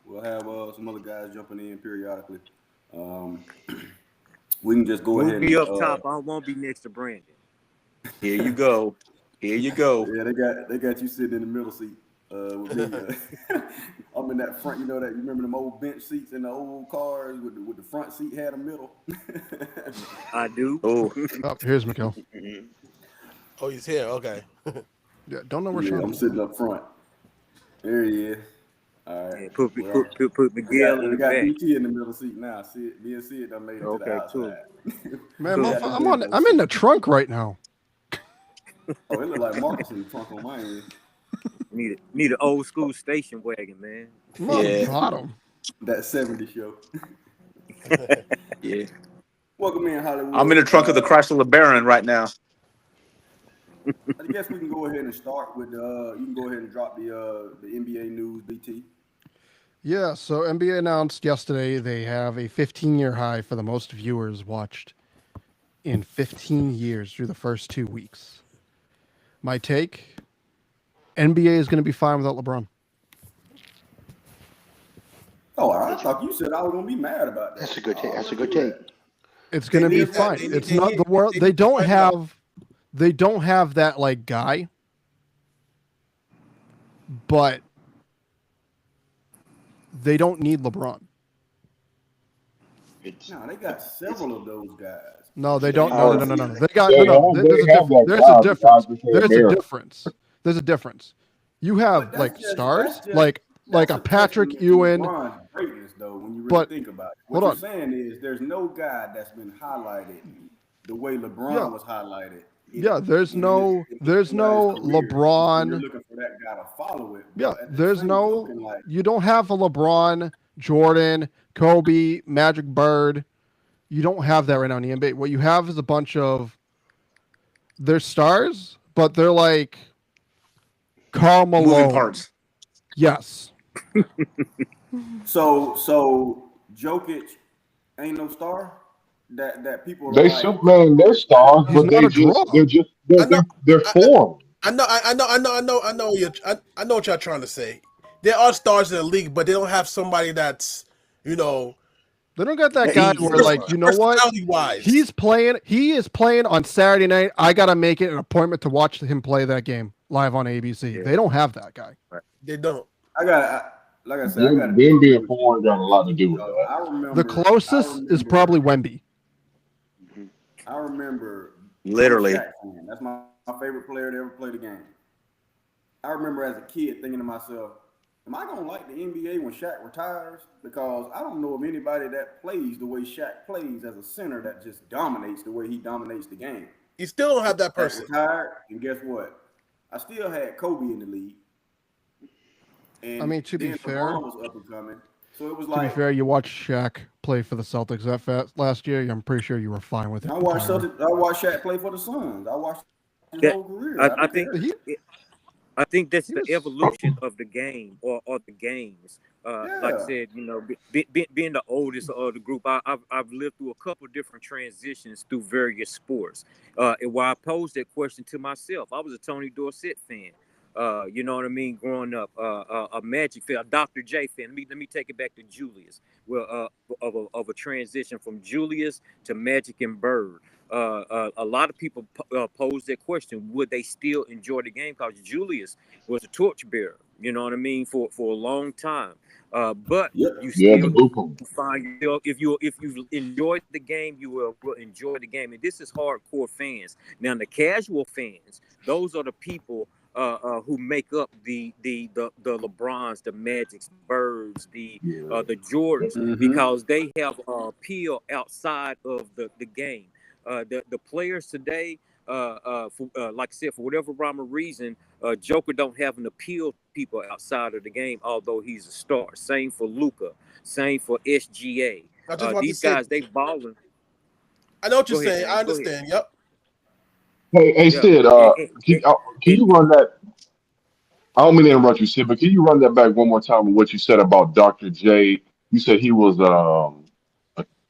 We'll have some other guys jumping in periodically. Um, we can just go We'll ahead be and up top. I won't be next to Brandon. Here you go. Here you go. yeah, they got you sitting in the middle seat. With me, I'm in that front. You know that you remember them old bench seats in the old cars with the front seat had a middle. I do. Oh, Oh, here's Mikhail. Oh, he's here. Okay. Yeah, don't know where Yeah, Sean I'm is. sitting up front. There he is. All right. Yeah, put Well, Miguel in we the got back. BT in the middle seat now. Me and Sid done made it to the Okay, cool. outside. Man, Cool. I'm in the trunk right now. Oh, it look like Marcus in the trunk on mine. Need an old school station wagon, man. I'm on the Yeah. bottom. That 70 show. yeah. Welcome in, Hollywood. I'm in the trunk of the Chrysler Baron right now. I guess we can go ahead and start with you can go ahead and drop the NBA news, BT. Yeah, so NBA announced yesterday they have a 15-year high for the most viewers watched in 15 years through the first 2 weeks. My take, NBA is going to be fine without LeBron. Oh, I thought you said I was gonna be mad about that. That's a good take. That's a good take. It's going to be fine. It's not the world. They don't have that like guy, but they don't need LeBron. No, they got several of those guys. No, they don't. No. They got They no. have There's that a difference. guy There's a there. difference. There's a difference. You have But like that's just- stars, that's just- like That's a Patrick testament to Ewing. LeBron's greatness, though, when you really But- think about it. hold What on. you're saying is there's no guy that's been highlighted the way LeBron Yeah. was highlighted. Yeah, there's no LeBron. You're looking for that guy to follow it. but Yeah, at the there's same no. token, like, You don't have a LeBron, Jordan, Kobe, Magic Bird. You don't have that right now in the NBA. What you have is a bunch of. They're stars, but they're like Karl Moving Malone. parts. Yes. So Jokic ain't no star. That people are They like, Superman, they're stars, He's but not a draw. they're formed. I know what y'all trying to say. There are stars in the league, but they don't have somebody that's, They don't got that guy He's- where like, you know what? personality-wise. He is playing on Saturday night. I gotta make it an appointment to watch him play that game live on ABC. Yeah. They don't have that guy. They don't. like I said, I got Them being foreign got a lot to do with that. I remember The closest is probably Wemby. I remember Literally. Shaq fan. That's my favorite player to ever play the game. I remember as a kid thinking to myself, am I gonna like the NBA when Shaq retires? Because I don't know of anybody that plays the way Shaq plays as a center that just dominates the way he dominates the game. You still don't have that Shaq person. retired, and guess what? I still had Kobe in the league. And I mean, to be then fair- LeBron was up and coming. So it was To be like fair, you watched Shaq play for the Celtics that fast last year. I'm pretty sure you were fine with it. I watched Shaq play for the Suns. I watched his Yeah, whole career. I don't think care. I think that's He the was- evolution of the game or the games. Like I Yeah. said, being the oldest of the group, I've lived through a couple different transitions through various sports. And while I posed that question to myself, I was a Tony Dorsett fan. You know what I mean? Growing up, a Magic fan, a Dr. J fan. Let me take it back to Julius. Well, of a transition from Julius to Magic and Bird. A lot of people pose that question: would they still enjoy the game? Because Julius was a torchbearer. You know what I mean? For a long time. But Yep. you Yeah, the still blueprint. find yourself, if you've enjoyed the game, you will enjoy the game. And this is hardcore fans. Now the casual fans, those are the people who make up the LeBrons, the Magics, the Birds, the Jordans, Mhm. because they have appeal outside of the game. The players today, like I said, for whatever rhyme or reason, Joker don't have an appeal to people outside of the game, although he's a star. Same for Luka. Same for SGA. I just want to These say, guys, they balling. I know what you're Go ahead, saying. man. I Go understand. Yep. Hey, Yeah. Sid, can you run that? I don't mean to interrupt you, Sid, but can you run that back one more time with what you said about Dr. J? You said he was a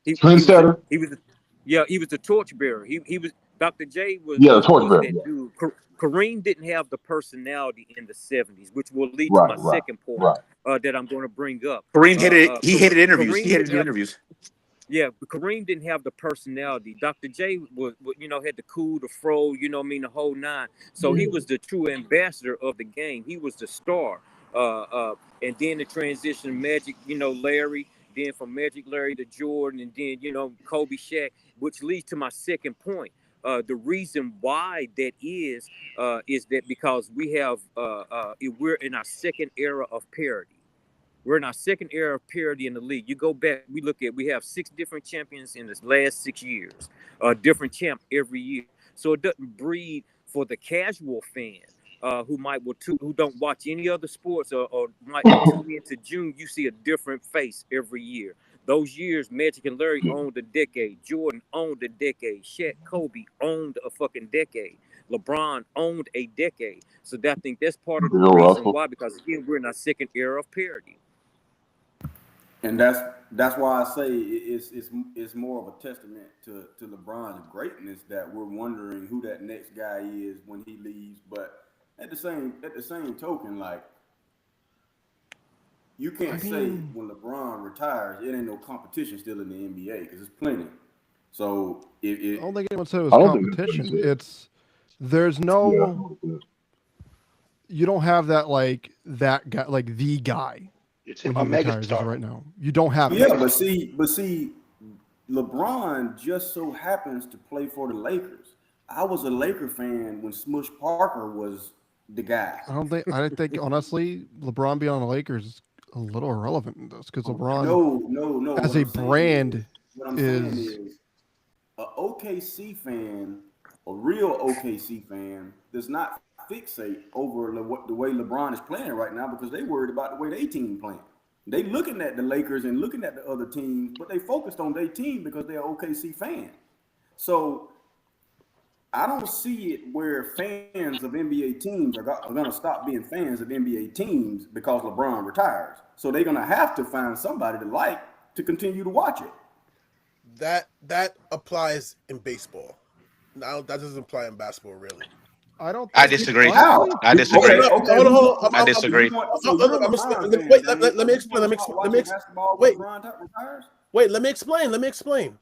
trendsetter. He was the torchbearer. He was Dr. J was Yeah, the torchbearer. that dude. Kareem didn't have the personality in the 70s, which will lead to Right, my right, second point. right. that I'm going to bring up. Kareem hit it. He hit it in interviews. Kareem He hit it didn't in have- interviews. Yeah, but Kareem didn't have the personality. Dr. J was had the cool, the fro, the whole nine. So he was the true ambassador of the game. He was the star. And then the transition, Magic, Larry. Then from Magic Larry to Jordan, and then Kobe, Shaq, which leads to my second point. The reason why that is that because we have we're in our second era of parity. We're in our second era of parity in the league. You go back, we have 6 different champions in the last 6 years, a different champ every year. So it doesn't breed for the casual fan who don't watch any other sports or might tune into June. You see a different face every year. Those years, Magic and Larry owned a decade. Jordan owned a decade. Shaq, Kobe owned a fucking decade. LeBron owned a decade. So I think that's part of the Bill reason Russell. why, because again, we're in our second era of parity. And that's why I say it's more of a testament to LeBron's greatness that we're wondering who that next guy is when he leaves. But at the same token, like, you can't say when LeBron retires, it ain't no competition still in the NBA, because it's plenty. So I don't think anyone said it was I don't think that's competition. what he said. There's no, Yeah. you don't have that like that guy, like the guy It's when a he retires megastar. right now. You don't have yeah, it. but see, LeBron just so happens to play for the Lakers. I was a Laker fan when Smush Parker was the guy. I think honestly, LeBron being on the Lakers is a little irrelevant in this because LeBron No. as What a I'm saying brand what I'm saying is is a OKC fan, a real OKC fan, does not fixate over the way LeBron is playing right now because they worried about the way their team playing. They looking at the Lakers and looking at the other teams, but they focused on their team because they're OKC fan. So I don't see it where fans of NBA teams are going to stop being fans of NBA teams because LeBron retires. So they're going to have to find somebody to like to continue to watch it. That applies in baseball. Now that doesn't apply in basketball, really. I disagree. How? I disagree. Okay, Hold on. I disagree. Wait, let me explain. Wait, let me explain.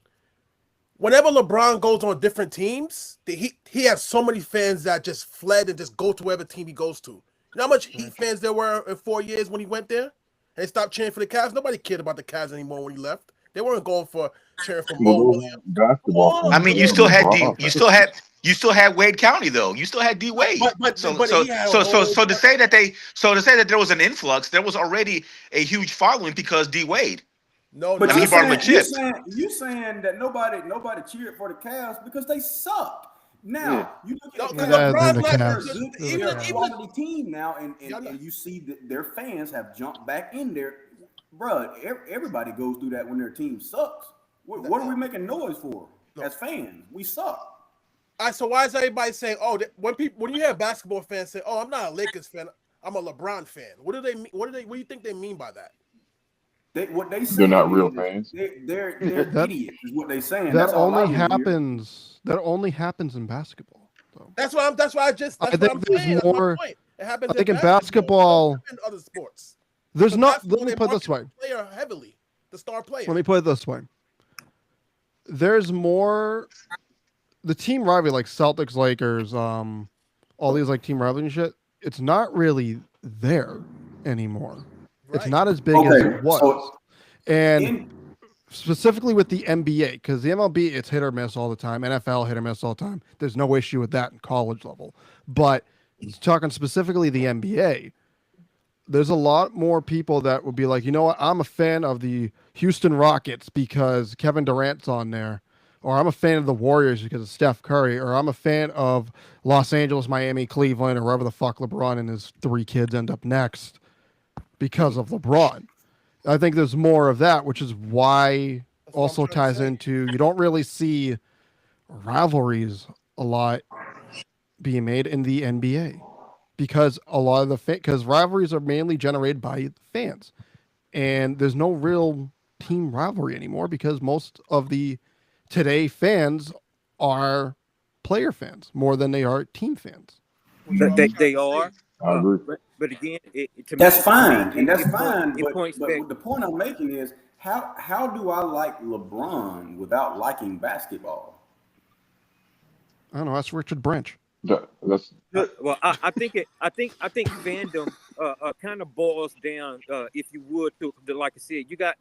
Whenever LeBron goes on different teams, he has so many fans that just fled and just go to whatever team he goes to. You know how much Heat fans there were in 4 years when he went there? And they stopped cheering for the Cavs. Nobody cared about the Cavs anymore when he left. They weren't going for cheering for Mo Williams. Basketball. I mean, you still had Wade County though. You still had D Wade. But So he had a whole- to say that there was an influx, there was already a huge following because D Wade. No, But I mean, he brought him a chip. you saying that nobody cheered for the Cavs because they sucked. Now you look at the Cavs. They're a Even quality team now, and Yeah, I know. you see that their fans have jumped back in there. Bruh, everybody goes through that when their team sucks. What are we making noise for as fans? We suck. So why is everybody saying, "Oh, when you hear basketball fans say, "Oh, I'm not a Lakers fan, I'm a LeBron fan"? What do they mean? What do you think they mean by that? What they say They're not real is fans. They're idiots, is what they saying. that That's all I only hear. happens. That only happens in basketball. So. That's why I'm saying. there's That's my more- point. It happens. I think in basketball, and other sports. There's But not. basketball, Let me they put it this way. market the player heavily, the star player. Let me put it this way. There's more. The team rivalry, like Celtics, Lakers, all these like team rivalry and shit. It's not really there anymore. It's Right. not as big as Okay, it was. so And specifically with the NBA, because the MLB, it's hit or miss all the time. NFL, hit or miss all the time. There's no issue with that in college level. But talking specifically the NBA, there's a lot more people that would be like, you know what, I'm a fan of the Houston Rockets because Kevin Durant's on there. Or I'm a fan of the Warriors because of Steph Curry. Or I'm a fan of Los Angeles, Miami, Cleveland, or wherever the fuck LeBron and his 3 kids end up next because of LeBron. I think there's more of that, which is why That's what I'm also trying to ties say. into you don't really see rivalries a lot being made in the NBA because a lot of the because rivalries are mainly generated by fans, and there's no real team rivalry anymore because most of the today fans are player fans more than they are team fans. They are, I agree. But again, to That's me, fine, and that's it fine. points But back. what the point I'm making is how do I like LeBron without liking basketball? I don't know. That's Richard Branch. That's Well, I think fandom kind of boils down, if you would, to like I said, you got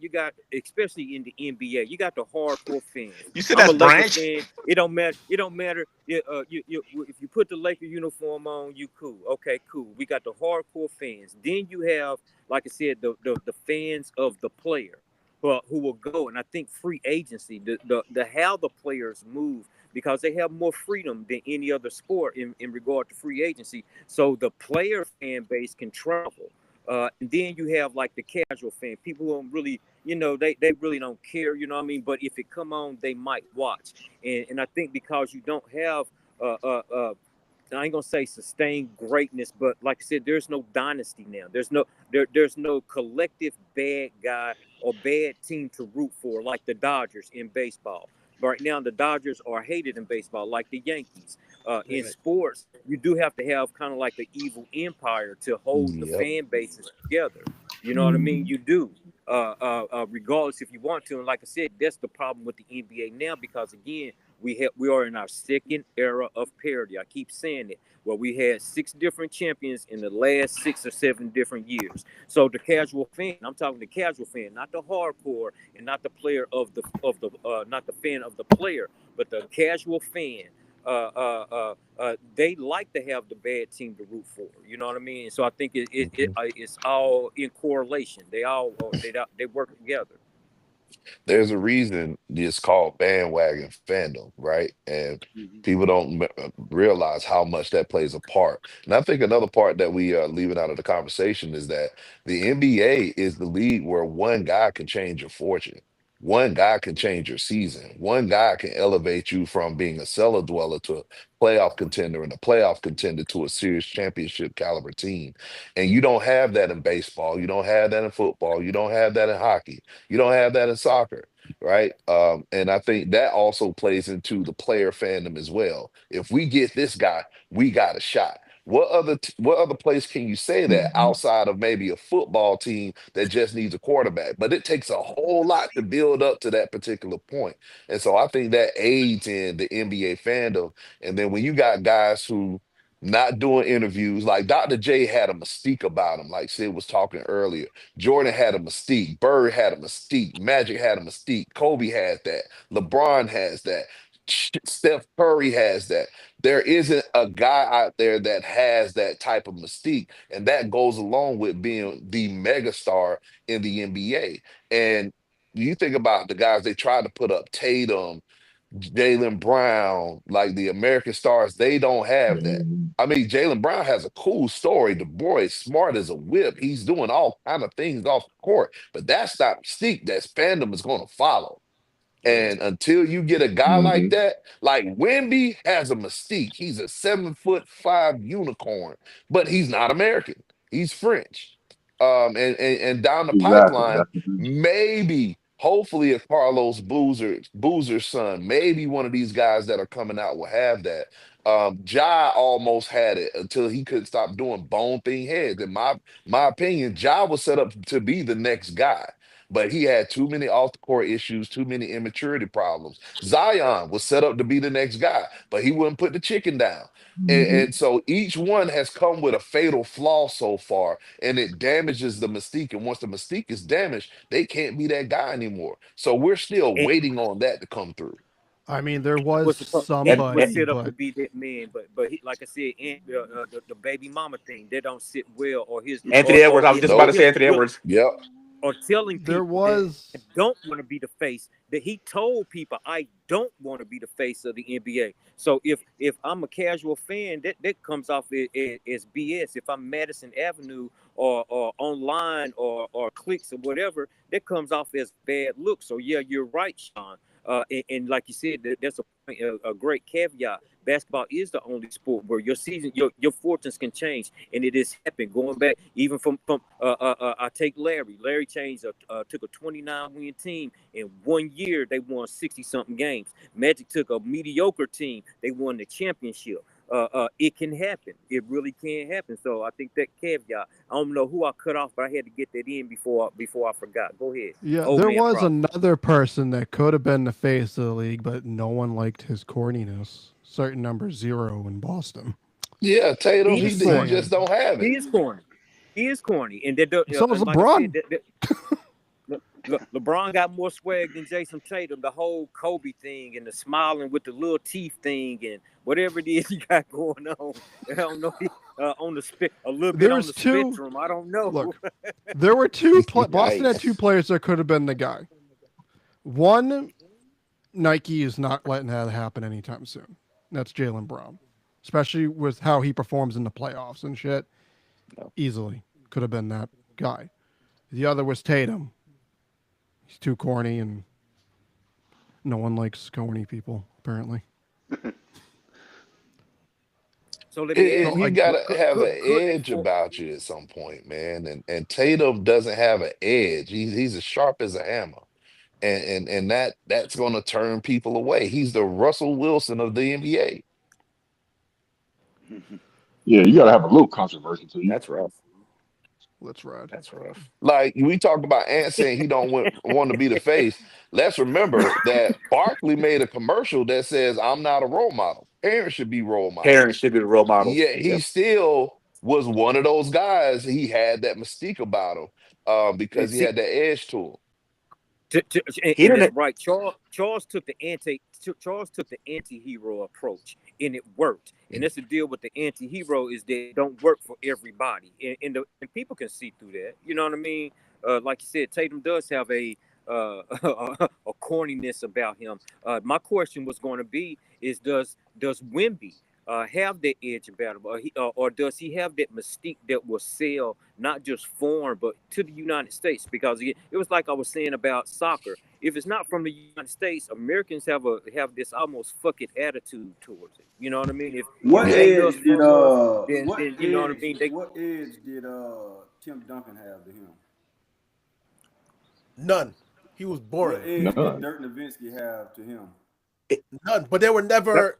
especially in the NBA, you got the hardcore fans. You said I'm a that's Lakers Branch? fan. It don't matter. It don't matter. If you put the Laker uniform on, you cool. Okay, cool. We got the hardcore fans. Then you have, like I said, the fans of the player, who will go. And I think free agency, the how the players move, because they have more freedom than any other sport in regard to free agency. So the player fan base can travel. And then you have like the casual fan, people who don't really, they really don't care, you know what I mean? But if it come on, they might watch. And I think because you don't have, I ain't gonna say sustained greatness, but like I said, there's no dynasty now. There's no collective bad guy or bad team to root for like the Dodgers in baseball. Right now, the Dodgers are hated in baseball, like the Yankees. In Right. sports, you do have to have kind of like an evil empire to hold the Yep. fan bases together. You know what I mean? You do, regardless if you want to. And like I said, that's the problem with the NBA now, because again, we are in our second era of parity. I keep saying it. Well, we had 6 different champions in the last 6 or 7 different years. So the casual fan, I'm talking the casual fan, not the hardcore and not the player not the fan of the player, but the casual fan. They like to have the bad team to root for. You know what I mean? So I think it's all in correlation. They work together. There's a reason it's called bandwagon fandom, right? And people don't realize how much that plays a part. And I think another part that we are leaving out of the conversation is that the NBA is the league where one guy can change your fortune. One guy can change your season. One guy can elevate you from being a cellar dweller to a playoff contender, and a playoff contender to a serious championship caliber team. And you don't have that in baseball. You don't have that in football. You don't have that in hockey. You don't have that in soccer, right? And I think that also plays into the player fandom as well. If we get this guy, we got a shot. What other place can you say that outside of maybe a football team that just needs a quarterback? But it takes a whole lot to build up to that particular point. And so I think that aids in the NBA fandom. And then when you got guys who not doing interviews, like Dr. J had a mystique about him, like Sid was talking earlier. Jordan had a mystique. Bird had a mystique. Magic had a mystique. Kobe had that. LeBron has that. Steph Curry has that. There isn't a guy out there that has that type of mystique, and that goes along with being the megastar in the NBA. And you think about the guys they tried to put up, Tatum, Jalen Brown, like the American stars, they don't have that. I mean, Jalen Brown has a cool story. The boy is smart as a whip. He's doing all kind of things off the court, but that's not mystique that fandom is going to follow. And until you get a guy like that, like Wemby has a mystique. He's a 7'5" unicorn, but he's not American. He's French. And down the exactly. pipeline, That's the thing. maybe, hopefully, a Carlos Boozer's son, maybe one of these guys that are coming out will have that. Ja almost had it until he couldn't stop doing bone thing heads. In my opinion, Ja was set up to be the next guy, but he had too many off the court issues, too many immaturity problems. Zion was set up to be the next guy, but he wouldn't put the chicken down. And so each one has come with a fatal flaw so far, and it damages the mystique. And once the mystique is damaged, they can't be that guy anymore. So we're still And waiting on that to come through. I mean, there was was was somebody, set up to but be that man, but he, like I said, the baby mama thing, that don't sit well, or his Anthony Edwards. I was just about to Nope. say Anthony really, Edwards. Yep. or telling there people that was. don't want to be the face, that he told people, I don't want to be the face of the NBA. So if I'm a casual fan, that comes off as BS. If I'm Madison Avenue or online or clicks or whatever, that comes off as bad look. So yeah, you're right, Sean. And like you said, that's a great caveat. Basketball is the only sport where your season, your fortunes can change, and it has happened. Going back, even from I take Larry. Larry changed. Took a 29-win team in 1 year. They won 60-something games. Magic took a mediocre team. They won the championship. it can happen. It really can happen. So I think that caveat. I don't know who I cut off, but I had to get that in before I forgot. Go ahead. Yeah, Old there man was problem. another person that could have been the face of the league, but no one liked his corniness. Certain number 0 in Boston. Yeah, Tatum, He Just is he corny. just saying. don't have He it. is corny. He is corny, and that So is and like I said, LeBron. LeBron got more swag than Jason Tatum. The whole Kobe thing and the smiling with the little teeth thing and whatever it is he got going on. I don't know. On the a little bit There on was the two. spectrum. I don't know. Look, there were two. Boston had 2 Yikes. players that could have been the guy. One, Nike is not letting that happen anytime soon. That's Jaylen Brown, especially with how he performs in the playoffs and shit. No. Easily could have been that guy. The other was Tatum. He's too corny, and no one likes corny people, apparently. So let me ask So You I, gotta have an could edge about you at some point, man. And Tatum doesn't have an edge. He's as sharp as a hammer. And that's gonna turn people away. He's the Russell Wilson of the NBA. Yeah, you got to have a little controversy to you. That's rough. let's ride. That's rough. Like we talk about Ant saying he don't want to be the face. Let's remember that Barkley made a commercial that says, "I'm not a role model. Parents should be role models." Parents should be the role models. Yet he Yep. still was one of those guys. He had that mystique about him because he see, had that edge to him. He and that's didn't. right. Charles took the anti-hero approach, and it worked. And that's the deal with the anti-hero is that it don't work for everybody, and people can see through that. You know what I mean? Like you said, Tatum does have a a corniness about him. My question was going to be: is does Wemby have that edge about him, or does he have that mystique that will sell not just foreign but to the United States? Because it was like I was saying about soccer. If it's not from the United States, Americans have this almost fuck it attitude towards it. You know what I mean? If What it Yeah. ain't us edge did from us, then you know what I mean. what edge did Tim Duncan have to him? None. He was What boring. edge did None. Dirk Nowitzki have to him? None. But they were never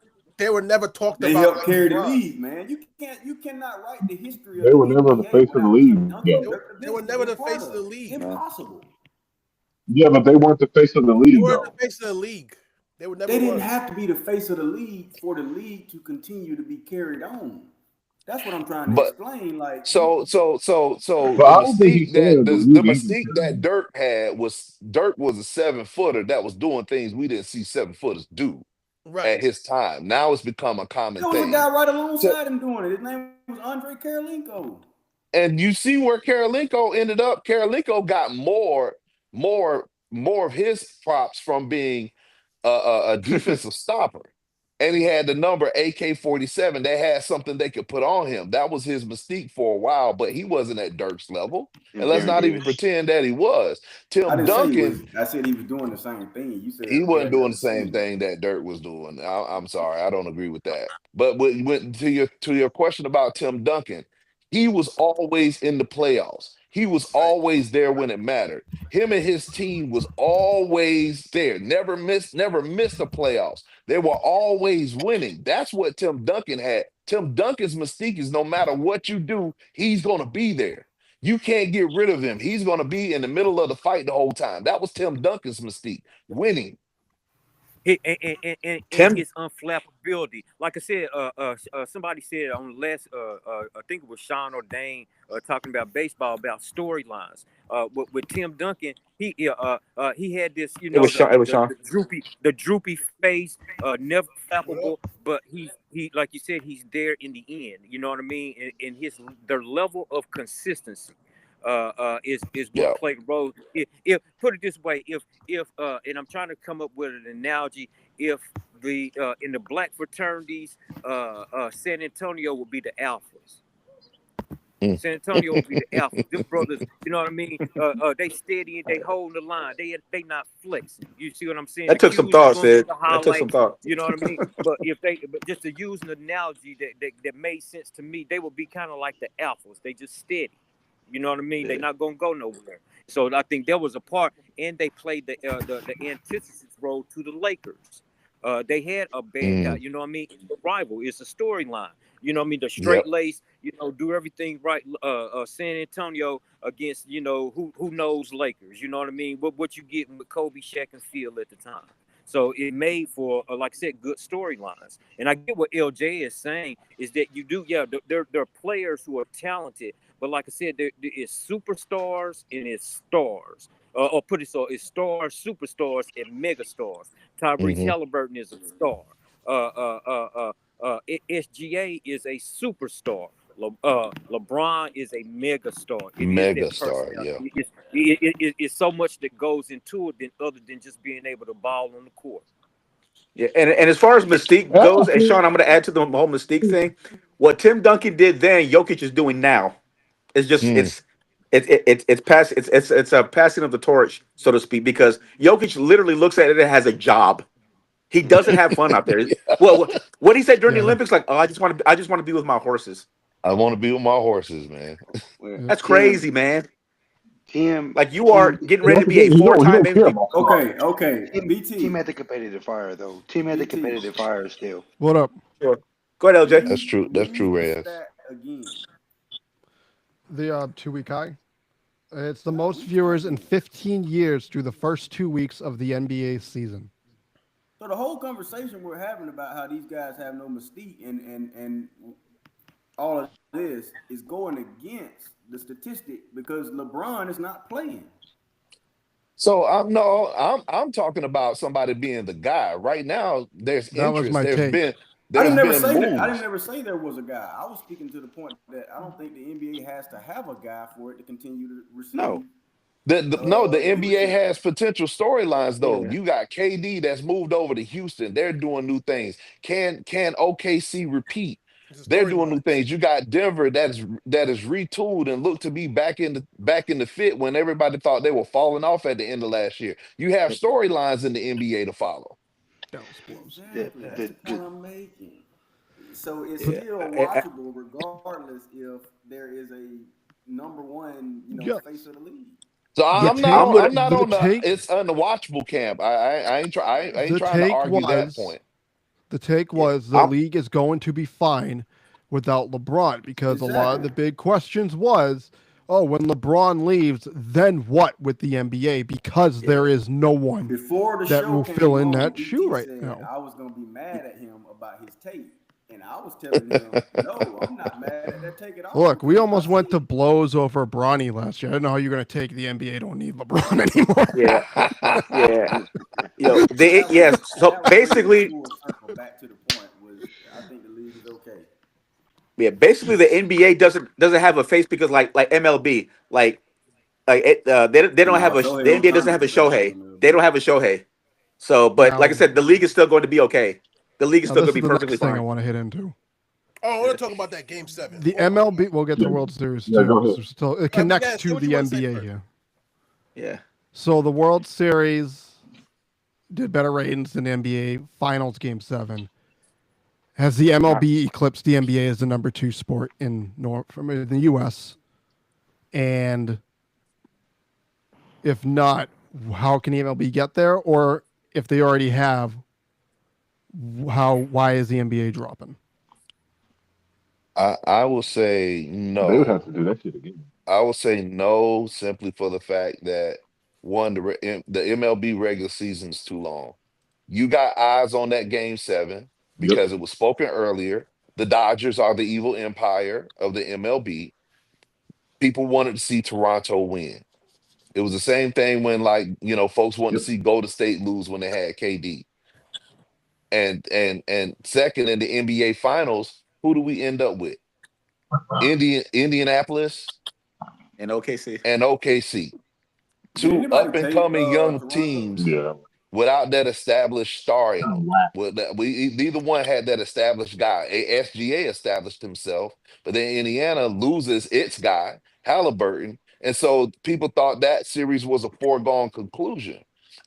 talked They about. helped like carry the LeBron. league, man. You cannot write the history of They the were never the NBA face of the without Tim league, Duncan and though. Dirk They were Nowitzki never being the part face of the of it. league. Impossible. Yeah, but they weren't the face of the They league, weren't though. the face of the league. They were never. They didn't was. have to be the face of the league for the league to continue to be carried on. That's what I'm trying to But explain. Like, so you, the But I don't think he's mystique saying that that the the league ain't mystique carrying that him. Dirk was a 7-footer that was doing things we didn't see 7-footers do Right. at his time. Now it's become a common there was a thing. guy right So, alongside him doing it. His name was Andre Karolinko. and you see where Karolinko ended up. Karolinko got more of his props from being a defensive stopper. And he had the number AK-47. They had something they could put on him. That was his mystique for a while, but he wasn't at Dirk's level. And let's not even pretend that he was. I Tim didn't say he Duncan, was. I said he was doing the same thing. You said he they wasn't had to doing have the the same same. thing that Dirk was doing. I'm sorry, I don't agree with that. But to your question about Tim Duncan, he was always in the playoffs. He was always there when it mattered. Him and his team was always there. Never missed the playoffs. They were always winning. That's what Tim Duncan had. Tim Duncan's mystique is no matter what you do, he's going to be there. You can't get rid of him. He's going to be in the middle of the fight the whole time. That was Tim Duncan's mystique, winning. And Tim. his unflappability. Like I said, somebody said on the last, I think it was Sean Ordain talking about baseball about storylines. With Tim Duncan, he had this, you It know, was Sean. It was Sean. the droopy face, never flappable, but he like you said, he's there in the end. You know what I mean? And their level of consistency. Is Yeah. what played a role. If put it this way, if and I'm trying to come up with an analogy, if the in the black fraternities, San Antonio would be the alphas. Mm. San Antonio would be the alphas. Them brothers, you know what I mean? They steady and they holding the line. They not flexing. You see what I'm saying? That The took some Q's thought, gonna get Sid. the That took some highlights. thought. You know what I mean? But just to use an analogy that made sense to me, they would be kind of like the alphas. They just steady. You know what I mean? Yeah. They're not gonna go nowhere. So I think there was a part, and they played the antithesis role to the Lakers. They had a bad guy, Mm, you know what I mean? It's a rival, it's a storyline. You know what I mean? The straight yep. lace, do everything right. San Antonio against, who knows Lakers. You know what I mean? What you getting with Kobe, Shaq, and Phil at the time. So it made for, like I said, good storylines. And I get what LJ is saying is that you do, yeah, there are players who are talented, but like I said, there is superstars and it's stars. Or put it so, it's stars, superstars, and megastars. Tyrese Hmm. Halliburton is a star. SGA is a superstar. LeBron is a mega star. It is that Mega star. Yeah. personality. It's so much that goes into it than other than just being able to ball on the court. Yeah, and as far as Mystique goes, and Sean, I'm going to add to the whole Mystique thing. What Tim Duncan did then, Jokic is doing now. It's just Mm. it's a passing of the torch, so to speak, because Jokic literally looks at it as a job. He doesn't have fun out there. Well, what he said during the Yeah. Olympics, like, oh, I just want to be with my horses. I want to be with my horses, man. Well, That's Tim, crazy, man. Tim, Like you are Tim, getting He ready to be a don't, four-time he don't care MVP. about cars. Okay, Tim BT, had the competitive fire though. Tim had the BT. competitive fire still. What up? Sure. Go ahead, LJ. That's true. That's true, Read the Reyes. stat again. The 2-week high. It's the most viewers in 15 years through the first 2 weeks of the NBA season. So the whole conversation we're having about how these guys have no mystique and all of this is going against the statistic because LeBron is not playing. So I'm talking about somebody being the guy. Right now, there's That was interest. my take. I There's didn't never been say that. I didn't moves. never say there was a guy. I was speaking to the point that I don't think the NBA has to have a guy for it to continue to receive. No. No, the NBA viewership. has potential storylines though. Yeah. You got KD that's moved over to Houston. They're doing new things. Can OKC repeat? It's a They're doing new storyline. things. You got Denver that is retooled and looked to be back in the fit when everybody thought they were falling off at the end of last year. You have storylines in the NBA to follow. Exactly. That's the point I'm making. So it's Yeah. still watchable regardless if there is a number one, Yeah. face of the league. So The I'm take- not on, I'm not the on the take- it's unwatchable camp. I ain't trying The to take argue that was- point. The take was the I'm- league is going to be fine without LeBron because a lot of the Exactly. big questions was, oh, when LeBron leaves, then what with the NBA? Because there is no one. Before the That show will came fill in on, that BT shoe right said now. I was gonna be mad at him about his take, and I was telling him, no, I'm not mad at that take at all. Look, we because almost I went see to it. blows over Bronny last year. I don't know how you're going to take the NBA don't need LeBron anymore. Yeah. Yeah. Yo, That was- yes. So that was bringing basically, it full circle back to the point was I think the league is okay. yeah, basically the NBA doesn't have a face because like MLB, they don't have No, a Shohei the NBA doesn't have a Ohtani's better Shohei. than MLB. They don't have a Shohei. So, but like I Now- said, the league is still going to be okay. The league is Now, still this going to is be the perfectly next thing I fine. want to hit into. Oh, I want to talk about that game 7. The Hold on. MLB, we'll get to World Series Yeah, too. go ahead. So it but connects guys, say to what the you wanna say NBA first. here. Yeah. So the World Series did better ratings than the NBA Finals Game 7. Has the MLB eclipsed the NBA as the number 2 sport in the U.S.? And if not, how can the MLB get there? Or if they already have, why is the NBA dropping? I will say They would have no. to do that shit again. I will say no simply for the fact that one, the MLB regular season's too long. You got eyes on that game 7 because it was spoken earlier. The Dodgers are the evil empire of the MLB. People wanted to see Toronto win. It was the same thing when folks wanted to see Golden State lose when they had KD. And second in the NBA finals, who do we end up with? Indianapolis And OKC. and OKC. Did Two anybody up and take coming young Toronto? teams Yeah. without that established star in them. Neither one had that established guy. SGA established himself, but then Indiana loses its guy, Halliburton. And so people thought that series was a foregone conclusion.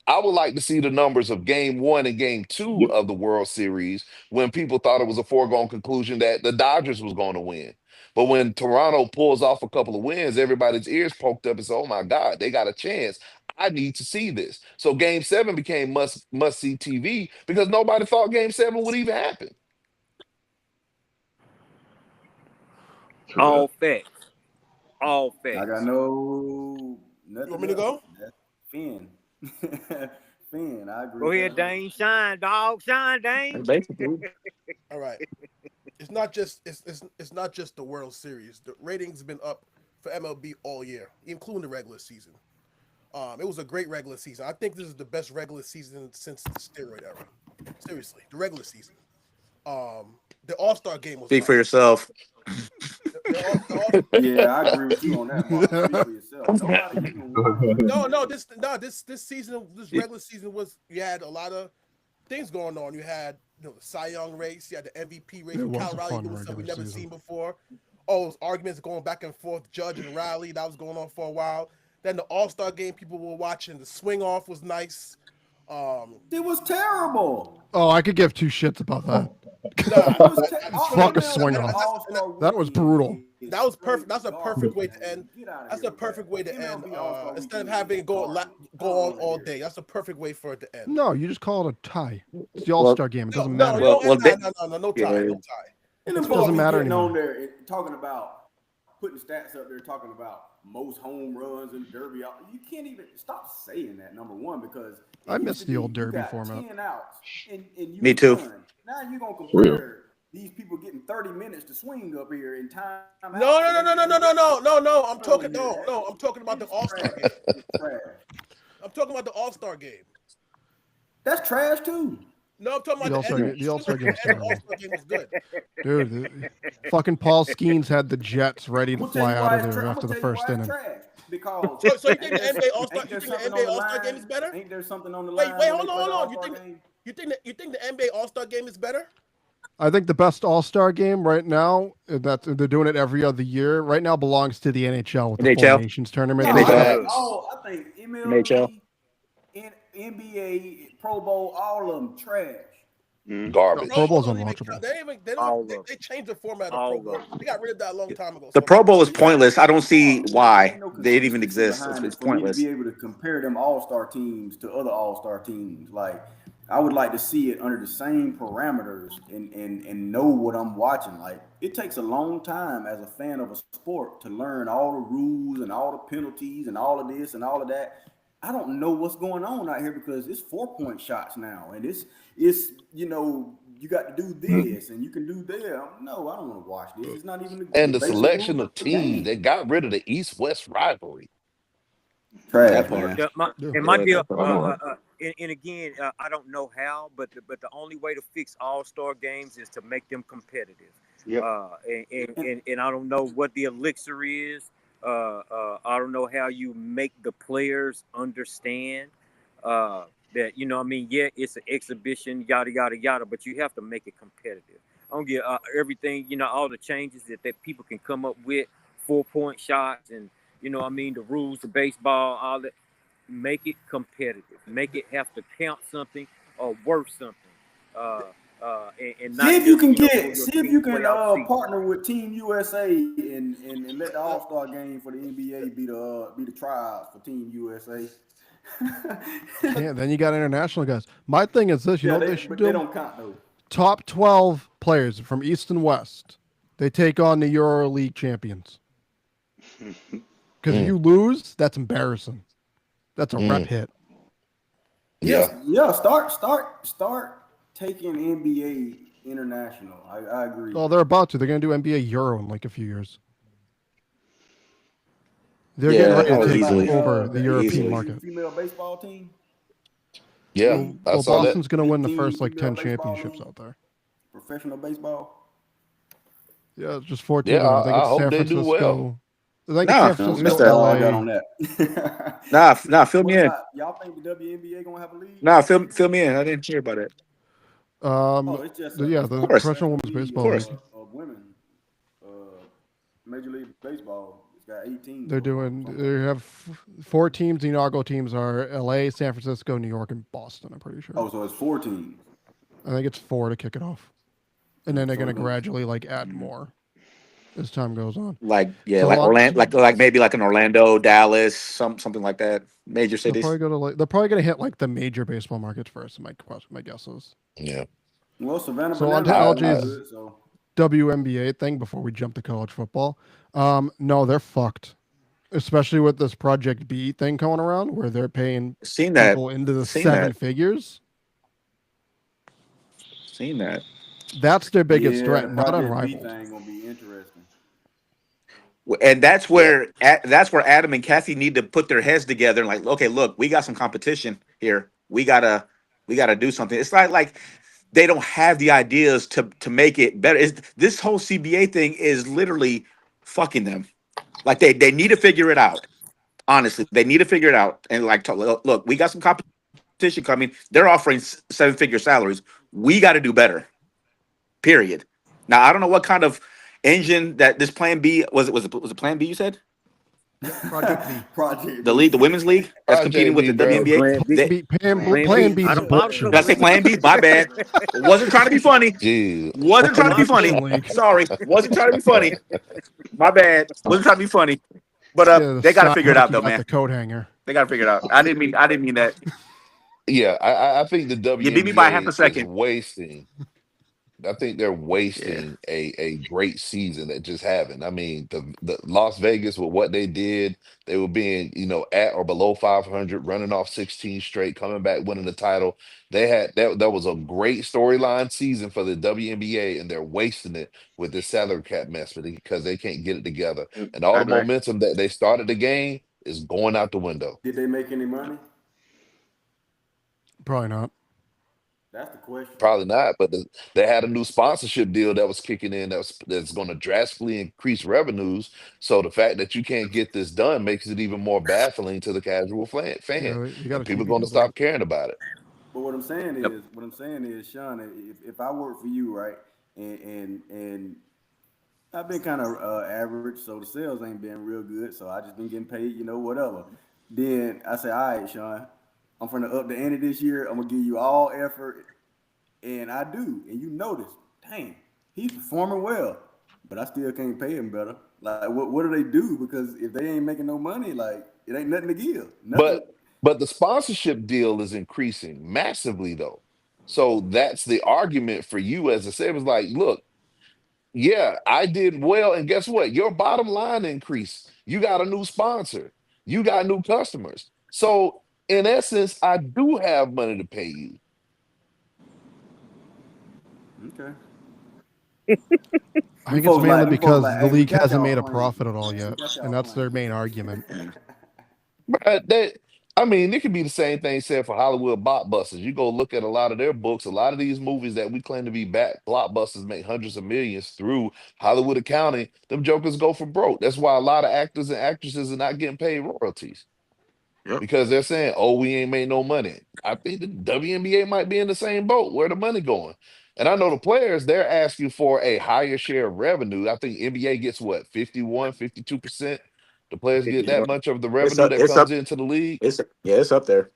I would like to see the numbers of game 1 and game 2 Yep. of the World Series when people thought it was a foregone conclusion that the Dodgers was going to win. But when Toronto pulls off a couple of wins, everybody's ears poked up and said, oh my God, they got a chance. I need to see this. So Game 7 became must see TV because nobody thought Game 7 would even happen. All facts. All I got facts. nothing. You want me to go? That's Finn. Finn, I agree. Go with ahead, that. Dane. Shine, dog. Shine, Dane. Basically. All right. It's not just the World Series. The ratings have been up for MLB all year, including the regular season. It was a great regular season. I think this is the best regular season since the steroid era. Seriously, the regular season. The All-Star game was Speak for nice. yourself. Yeah, I agree with you on that, Mark. Speak for yourself. Nobody even watched. This season, this regular season you had a lot of things going on. You had the Cy Young race, you had the MVP race. It was Cal a Riley fun doing something we regular never season. seen before. All those arguments going back and forth, Judge and Riley, that was going on for a while. Then the All-Star game, people were watching. The swing off was nice. It was terrible. Oh, I could give two shits about that. Fuck a swing off. That was brutal. That was perfect. That's a perfect way to end. That's a perfect way to end. Instead of having it go on all day, that's a perfect way for it to end. No, you just call it a tie. It's the All-Star game. It doesn't matter. No Well, tie, no tie. And It then doesn't matter getting anymore. on there and talking about putting stats up there, talking about most home runs and Derby. You can't even stop saying that. Number one, because I it miss used to the be old you Derby got format. 10 outs and you Me too. won. Now you're gonna compare these people getting 30 minutes to swing up here in time. No. I'm talking about the All-Star game. Trash. I'm talking about the All-Star game. That's trash too. No, I'm talking The about All-Star game. The All-Star game. The All-Star game was good. Dude, fucking Paul Skeens had the Jets ready to I'll tell fly you out why of it's there tra- after I'ma the tell you first why it's inning. trash. Because So you think the NBA All-Star? ain't You there think the something NBA on the All-Star line? game is better? Ain't there something on the Wait, line? wait, when hold they on, play the hold on. All-Star game? You think the NBA All-Star game is better? I think the best All-Star game right now, that they're doing it every other year, right now belongs to the NHL with the NHL? Four Nations tournament. No, They NHL. got- I think NHL. MLB, NBA, Pro Bowl, all of them trash. Garbage. Pro Bowl's Bowl don't even unwatchable. count. All They of them. changed the format of All Pro of Bowl. them. They got rid of that a long time ago. The So Pro Bowl is pointless. I don't see Ain't why no they even consistency exist. behind It's it for me to pointless. be able to compare them All-Star teams to other All-Star teams. Like, I would like to see it under the same parameters and know what I'm watching. Like, it takes a long time as a fan of a sport to learn all the rules and all the penalties and all of this and all of that. I don't know what's going on out here because it's 4-point shots now, and it's you got to do this and you can do that. No, I don't want to watch this. It's not even And the basic selection rules of the game. teams, they got rid of the East-West rivalry. Trash, That part. man. It might be Yeah, that's what and again, I don't know how, but the only way to fix All-Star games is to make them competitive. Yep. And I don't know what the elixir is. I don't know how you make the players understand that, yeah, it's an exhibition, yada, yada, yada, but you have to make it competitive. I don't get everything, all the changes that people can come up with, 4-point shots and, the rules of baseball, all that. Make it competitive. Make it have to count something or worth something. And not See if you just, can for your see if team you can playoff season. partner with Team USA and let the All-Star game for the NBA be the tryouts for Team USA. Yeah, then you got international guys. My thing is this, you know what they should but do? they don't count though. Top 12 players from East and West. They take on the EuroLeague champions. Because if you lose, that's embarrassing. That's a rep hit. Yeah. Yeah, start taking NBA international. I agree. Oh, they're about to. They're going to do NBA Euro in like a few years. They're Yeah, getting ready to take easily. over the European Easily. market. Female baseball team. Yeah. I Well, saw that. Boston's going to win the 15 first like 10 female baseball championships league. out there. Professional baseball. Yeah, it's just 14. Yeah, I think I it's hope San they do Francisco. well. I think Nah, it's San missed Francisco, that. All I got LA. on that. Nah, fill What me in. about, y'all think the WNBA gonna have a league? Nah, fill me in. I didn't hear about it. It's just Yeah, it's the a course. Professional Women's league Baseball course. League. of women. Major League Baseball. It's got 18. They're doing. They have 4 teams. The inaugural teams are LA, San Francisco, New York, and Boston. I'm pretty sure. Oh, so it's 4 teams. I think it's 4 to kick it off, and then they're So going to it's gonna- gradually like add more. as time goes on. Like yeah, So like on, Orlando, like maybe like an Orlando, Dallas, something like that. Major they'll cities. probably go to they're probably gonna hit like the major baseball markets first. My guess is. Yeah. Well, Savannah So on Bananas to doing LG's good, so WNBA thing before we jump to college football. No, they're fucked. Especially with this Project B thing going around, where they're paying Seen that. people into the Seen seven that. figures. Seen that. That's their biggest yeah, threat, the not Project B Unrivaled. thing gonna be interesting. And that's Yeah. where Adam and Kathy need to put their heads together and like, okay, look, we got some competition here. We gotta do something. It's like they don't have the ideas to make it better. This whole CBA thing is literally fucking them. Like they need to figure it out. Honestly, they need to figure it out. And like, look, we got some competition coming. They're offering 7-figure salaries. We got to do better. Period. Now I don't know what kind of engine that this Plan B was. Was it Plan B? You said Project B. Project the B. league, the women's league that's competing with the Project B, bro. WNBA. Plan B. They, Plan B I is don't bullshit. optional did I say Plan B? My bad. Wasn't trying to be funny. Jeez. Wasn't trying to be funny. Option league. Sorry, wasn't trying to be funny. My bad. Wasn't trying to be funny. But Yeah, the they got to side figure it out hook, you though, got man. the coat hanger. They got to figure it out. I didn't mean that. Yeah, I think the You beat me by half a WNBA is second. wasting. I think they're Yeah. wasting a great season that just happened. I mean, the Las Vegas with what they did, they were being, at or below 500, running off 16 straight, coming back, winning the title. They had that was a great storyline season for the WNBA, and they're wasting it with this salary cap mess because they can't get it together. And all I the agree. momentum that they started the game is going out the window. Did they make any money? Probably not. That's the question. Probably not, but they had a new sponsorship deal that was kicking in that's going to drastically increase revenues. So the fact that you can't get this done makes it even more baffling to the casual fan, Yeah, you got a and people TV going to deal, stop caring about it. But what I'm saying Yep. is, Sean, if I work for you, right, and I've been kind of average, so the sales ain't been real good, so I just been getting paid, whatever. Then I say, all right, Sean, I'm gonna up the ante this year. I'm gonna give you all effort, and I do, and you notice, dang, he's performing well, but I still can't pay him better. Like, what do they do? Because if they ain't making no money, like, it ain't nothing to give. Nothing. But the sponsorship deal is increasing massively though. So that's the argument for you as a sales. It's like, look, yeah, I did well, and guess what? Your bottom line increased. You got a new sponsor. You got new customers. So in essence, I do have money to pay you. Okay. I think folks it's mainly like- them folks because like, the hey, we league got hasn't y'all made a playing. profit at all Yeah, we yet, got y'all and that's their playing. main argument. But it could be the same thing said for Hollywood blockbusters. You go look at a lot of their books. A lot of these movies that we claim to be blockbusters make hundreds of millions through Hollywood accounting. Them jokers go for broke. That's why a lot of actors and actresses are not getting paid royalties. Yep. Because they're saying, "Oh, we ain't made no money." I think the WNBA might be in the same boat. Where the money going? And I know the players, they're asking for a higher share of revenue. I think NBA gets what, 51, 52%? The players get that much of the revenue that It's comes up. into the league. It's up there.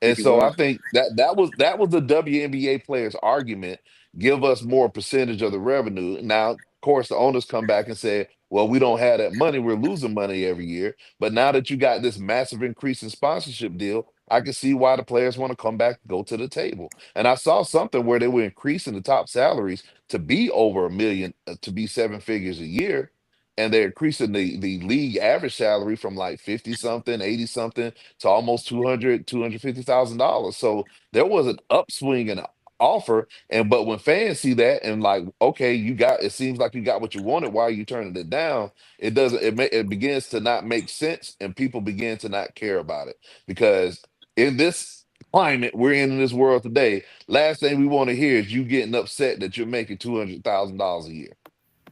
And so I 51. think that was the WNBA players' argument. Give us more percentage of the revenue. Now, of course, the owners come back and say, "Well, we don't have that money. We're losing money every year." But now that you got this massive increase in sponsorship deal, I can see why the players want to come back, go to the table. And I saw something where they were increasing the top salaries to be over $1 million, to be 7 figures a year. And they're increasing the league average salary from like 50 something, 80 something to almost $250,000. So there was an upswing in offer. But when fans see that and like, okay, it seems like you got what you wanted. Why are you turning it down? It doesn't. It begins to not make sense, and people begin to not care about it because in this climate we're in this world today, last thing we want to hear is you getting upset that you're making $200,000 a year.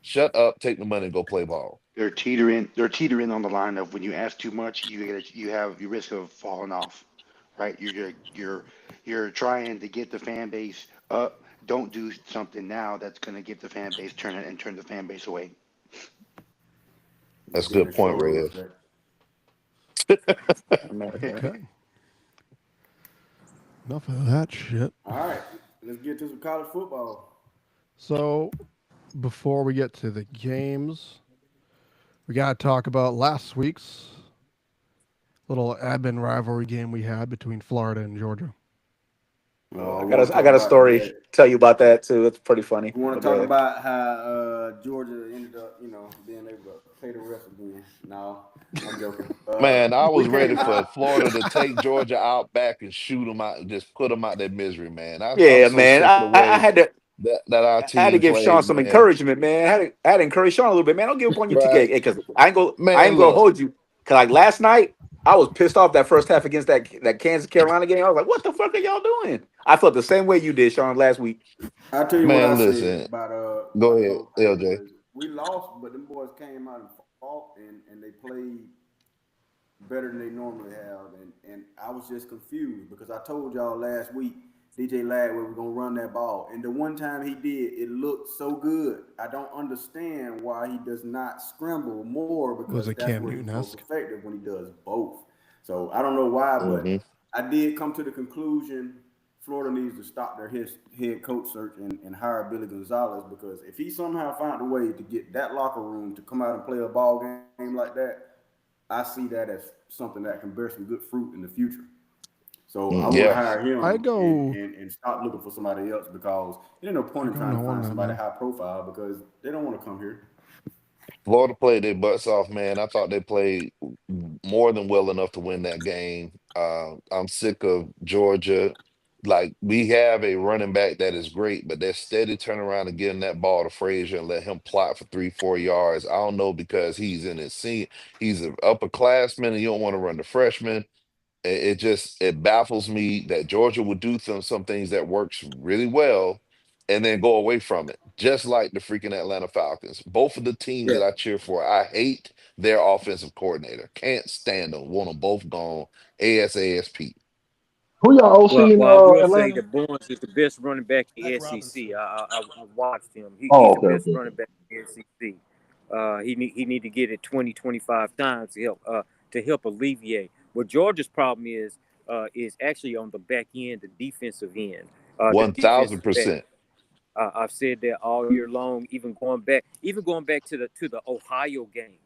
Shut up, take the money, and go play ball. They're teetering on the line of when you ask too much, you have your risk of falling off, right? You're trying to get the fan base up. Don't do something now that's going to get the fan base turn the fan base away. That's a Getting good point, exposed, Red. right? Okay. Enough of that shit. All right, let's get to some college football. So, before we get to the games, we got to talk about last week's little admin rivalry game we had between Florida and Georgia. Oh, I we got want a, to I talk got a about story that. tell you about that too. It's pretty funny. We want But to go talk ahead. about how Georgia ended up, being able to play the rest again. No, I'm joking. Man, I We was ready came for out. Florida to take Georgia out back and shoot them out, just put them out their misery, man. I'm Yeah, so man. sick of the I way had to that our I had to team give Sean plays, some man. encouragement, man. I had to encourage Sean a little bit, man. Don't give up on your Right, TK because I man. ain't gonna Look, hold you. Cause like last night, I was pissed off that first half against that Kansas Carolina game. I was like, what the fuck are y'all doing? I felt the same way you did, Sean, last week. I'll tell you what I man. said Listen, go about the ahead, whole thing LJ. was we lost, but them boys came out and fought and they played better than they normally have, and I was just confused because I told y'all last week DJ Ladway was gonna run that ball, and the one time he did, it looked so good. I don't understand why he does not scramble more Was because it that's Cam where he's most Newton-esque? effective when he does both. So I don't know why, Hmm. but I did come to the conclusion Florida needs to stop their head coach search and hire Billy Gonzalez because if he somehow found a way to get that locker room to come out and play a ball game like that, I see that as something that can bear some good fruit in the future. So I want to Yeah, hire him I go. and stop looking for somebody else because there's no I point in go trying to no on find that, somebody man. high profile because they don't want to come here. Florida played their butts off, man. I thought they played more than well enough to win that game. I'm sick of Georgia. Like we have a running back that is great, but they're steady turning around and getting that ball to Frazier and let him plot for 3, 4 yards. I don't know because he's in his senior, he's an upperclassman, and you don't want to run the freshman. It just it baffles me that Georgia would do some things that works really well and then go away from it, just like the freaking Atlanta Falcons. Both of the teams Yeah. that I cheer for, I hate their offensive coordinator. Can't stand them. Want them both gone. ASASP. Who y'all OC Well, in well, I will say Atlanta? that Barnes is the best running back in Zach the SEC. Robinson. I watched him. He's Oh, the okay, best okay, running okay. back in the SEC. He need to get it 20, 25 times to help alleviate. What Georgia's problem is actually on the back end, the defensive end. The defensive back. 1000%. I've said that all year long, even going back to the Ohio game.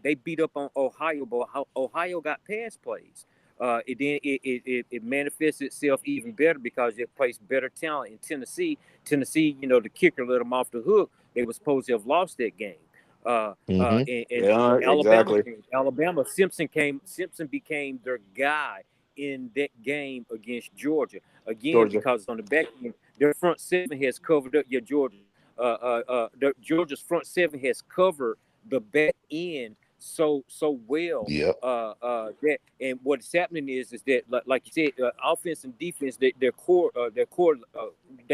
They beat up on Ohio, but Ohio got pass plays. It manifests itself even better because they placed better talent in Tennessee. Tennessee, the kicker let them off the hook. They were supposed to have lost that game. Hmm. And Yeah, the Alabama exactly. game, Simpson became their guy in that game against Georgia again Georgia. because on the back end their front seven has covered up your Georgia. Georgia's front seven has covered the back end so well. Yep. That and what's happening is that like you said, offense and defense, they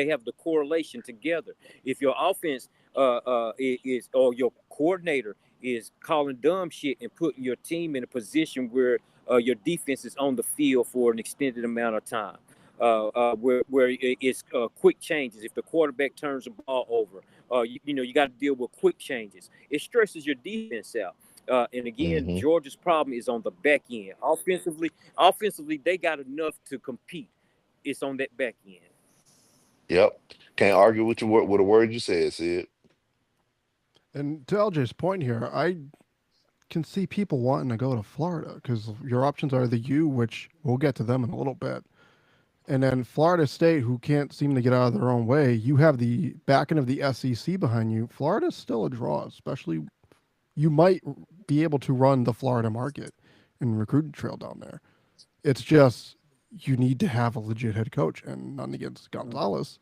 have the correlation together. If your offense is or your coordinator is calling dumb shit and putting your team in a position where your defense is on the field for an extended amount of time. Where it's quick changes. If the quarterback turns the ball over, you got to deal with quick changes. It stresses your defense out. And again, Hmm. Georgia's problem is on the back end. Offensively, they got enough to compete. It's on that back end. Yep. Can't argue with with a word you said, Sid. And to LJ's point here, I can see people wanting to go to Florida because your options are the U, which we'll get to them in a little bit, and then Florida State, who can't seem to get out of their own way. You have the back end of the SEC behind you. Florida's still a draw, especially you might be able to run the Florida market and recruiting trail down there. It's just you need to have a legit head coach, and none against Gonzalez.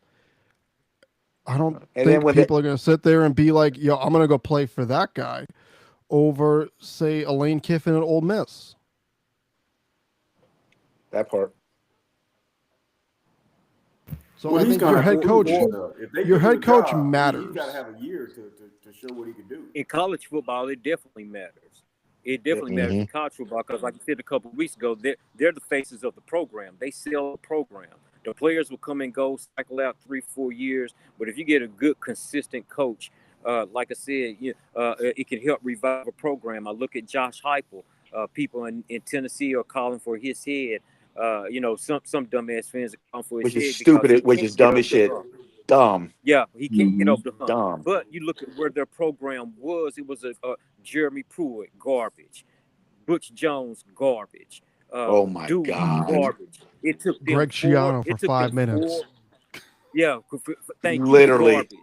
I don't And then think when the people are going to sit there and be like, yo, I'm going to go play for that guy over, say, a Lane Kiffin at Ole Miss. that part. So Well, I he's think your gonna have to head prove coach, himself. If they your give him head a coach job, he's got to matters. have a year to show what he can do. In college football, it definitely matters. It definitely matters Hmm. in college football because, like you said a couple of weeks ago, they're the faces of the program. They sell the program. The players will come and go, cycle out 3-4 years. But if you get a good, consistent coach, like I said, it can help revive a program. I look at Josh Heupel. People in Tennessee are calling for his head. Some dumbass fans are calling for his Which is head because he stupid, which can't is get dumb as up the shit. hump. dumb. Yeah, he can't get Hmm. over the hump. Dumb. But you look at where their program was; it was a Jeremy Pruitt garbage, Butch Jones garbage, Oh my Dewey God. garbage. It took them Greg four. Schiano for It took 5 them minutes. 4. Yeah, thank you. Literally. Garbage.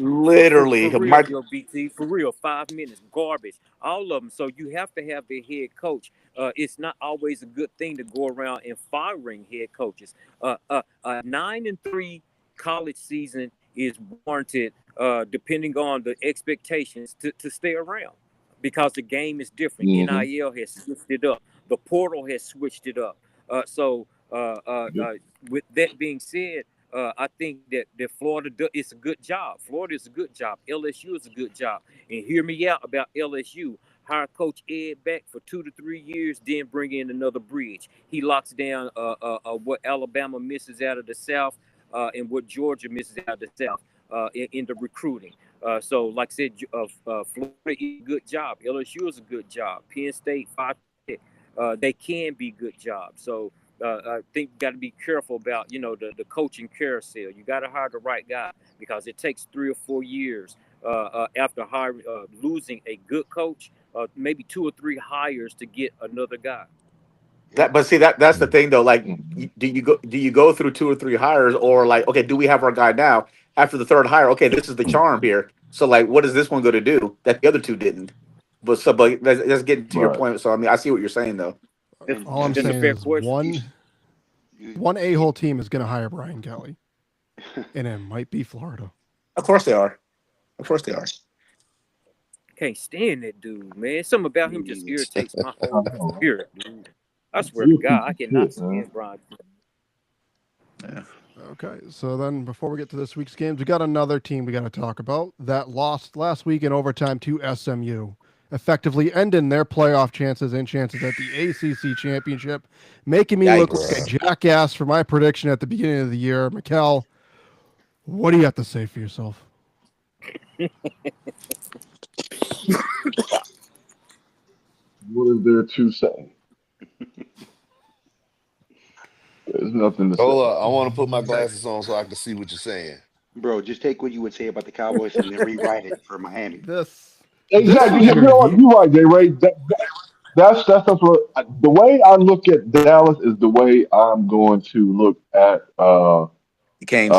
Literally. For real, My, yo, BT, for real, 5 minutes, garbage, all of them. So you have to have a head coach. It's not always a good thing to go around and firing head coaches. A 9-3 college season is warranted, depending on the expectations to stay around, because the game is different. Hmm. NIL has switched it up. The portal has switched it up. With that being said, I think that Florida it's a good job. Florida is a good job. LSU is a good job. And hear me out about LSU. Hire Coach Ed back for 2 to 3 years, then bring in another bridge. He locks down what Alabama misses out of the South, and what Georgia misses out of the South in the recruiting. So, like I said, Florida is a good job. LSU is a good job. Penn State, they can be good jobs. So I think you got to be careful about, the coaching carousel. You got to hire the right guy, because it takes 3 or 4 years after losing a good coach, maybe 2 or 3 hires to get another guy. but see that's the thing though. Like, do you go through 2 or 3 hires, or like, okay, do we have our guy now? After the third hire, okay, this is the charm here. So like, what is this one going to do that the other 2 didn't? But let's get to your Right. point. So I mean, I see what you're saying though. And All I'm It's a saying fair is question. one a-hole team is going to hire Brian Kelly, and it might be Florida. Of course they are. Of course they are. Can't stand that dude, man. Something about him just irritates my whole I know. spirit, dude. I swear He a to God, I piece of cannot shit, man. stand Brian. Okay, so then before we get to this week's games, we got another team we got to talk about that lost last week in overtime to SMU, effectively ending their playoff chances and chances at the ACC championship, making me look like a jackass for my prediction at the beginning of the year. Mikkel, what do you have to say for yourself? What is there to say? There's nothing to say. Hold up, I want to put my glasses on so I can see what you're saying. bro, just take what you would say about the Cowboys and then rewrite it for Miami. This Exactly. was You your know what? year. You're right, Jay Ray. That's what the way I look at Dallas is the way I'm going to look at The Canes.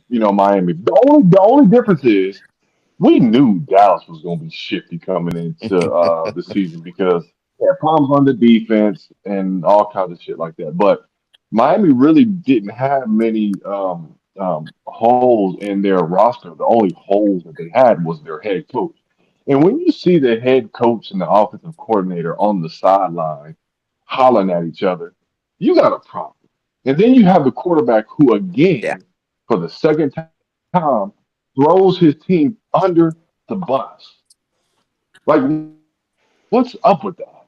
Miami. The only difference is we knew Dallas was going to be shifty coming into the season because they had problems on the defense and all kinds of shit like that. But Miami really didn't have many holes in their roster. The only holes that they had was their head coach. And when you see the head coach and the offensive coordinator on the sideline hollering at each other, you got a problem. And then you have the quarterback who, Yeah. again, for the second time, throws his team under the bus. Like, what's up with that?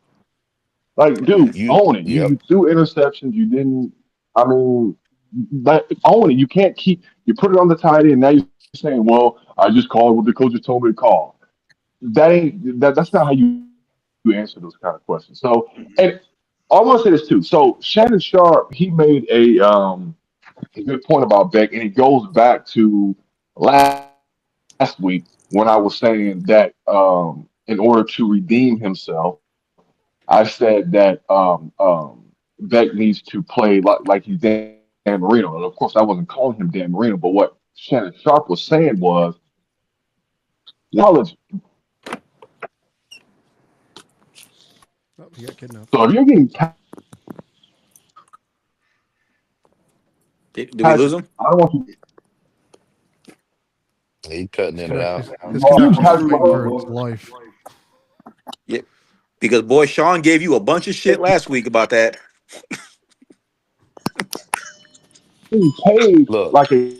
Like, dude, own it. You threw interceptions. You didn't. I mean, own it. You can't you put it on the tight end. Now you're saying, well, I just called what the coaches told me to call. That's not how you answer those kind of questions. So, and I want to say this too. So Shannon Sharp, he made a good point about Beck, and it goes back to last week when I was saying that in order to redeem himself, I said that Beck needs to play like he's Dan Marino, and of course I wasn't calling him Dan Marino, but what Shannon Sharp was saying was, college. Oh, he got kidnapped. So if you're getting Did we lose him? I don't want you. He cutting in and out. His connection's fighting for his life. Yeah. Because boy, Sean gave you a bunch of shit last week about that. He paid Look. like a.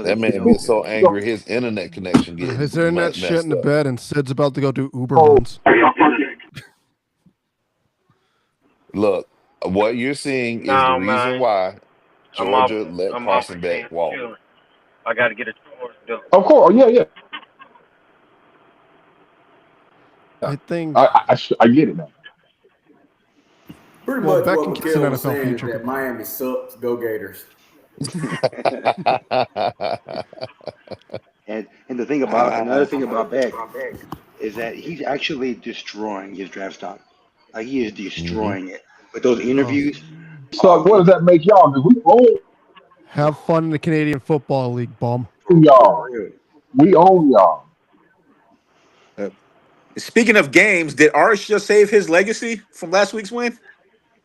That man gets so angry his internet connection gets His internet's shit in the up. bed, and Sid's about to go do Uber runs. Look, what you're seeing is the reason why Georgia let Carson Beck walk. I got to get a chore. Of course, yeah. I think I get it now. Pretty Well, much Beck what can kiss an Mikael was NFL saying is future. that Miami sucks. Go Gators. And the thing about another thing about Beck is that he's actually destroying his draft stock. Like he is hmm destroying it. But those Oh, interviews, So what does that make y'all? Because have fun in the Canadian Football League, bum. own for y'all. real. We own y'all. Speaking of games, did Arch just save his legacy from last week's win?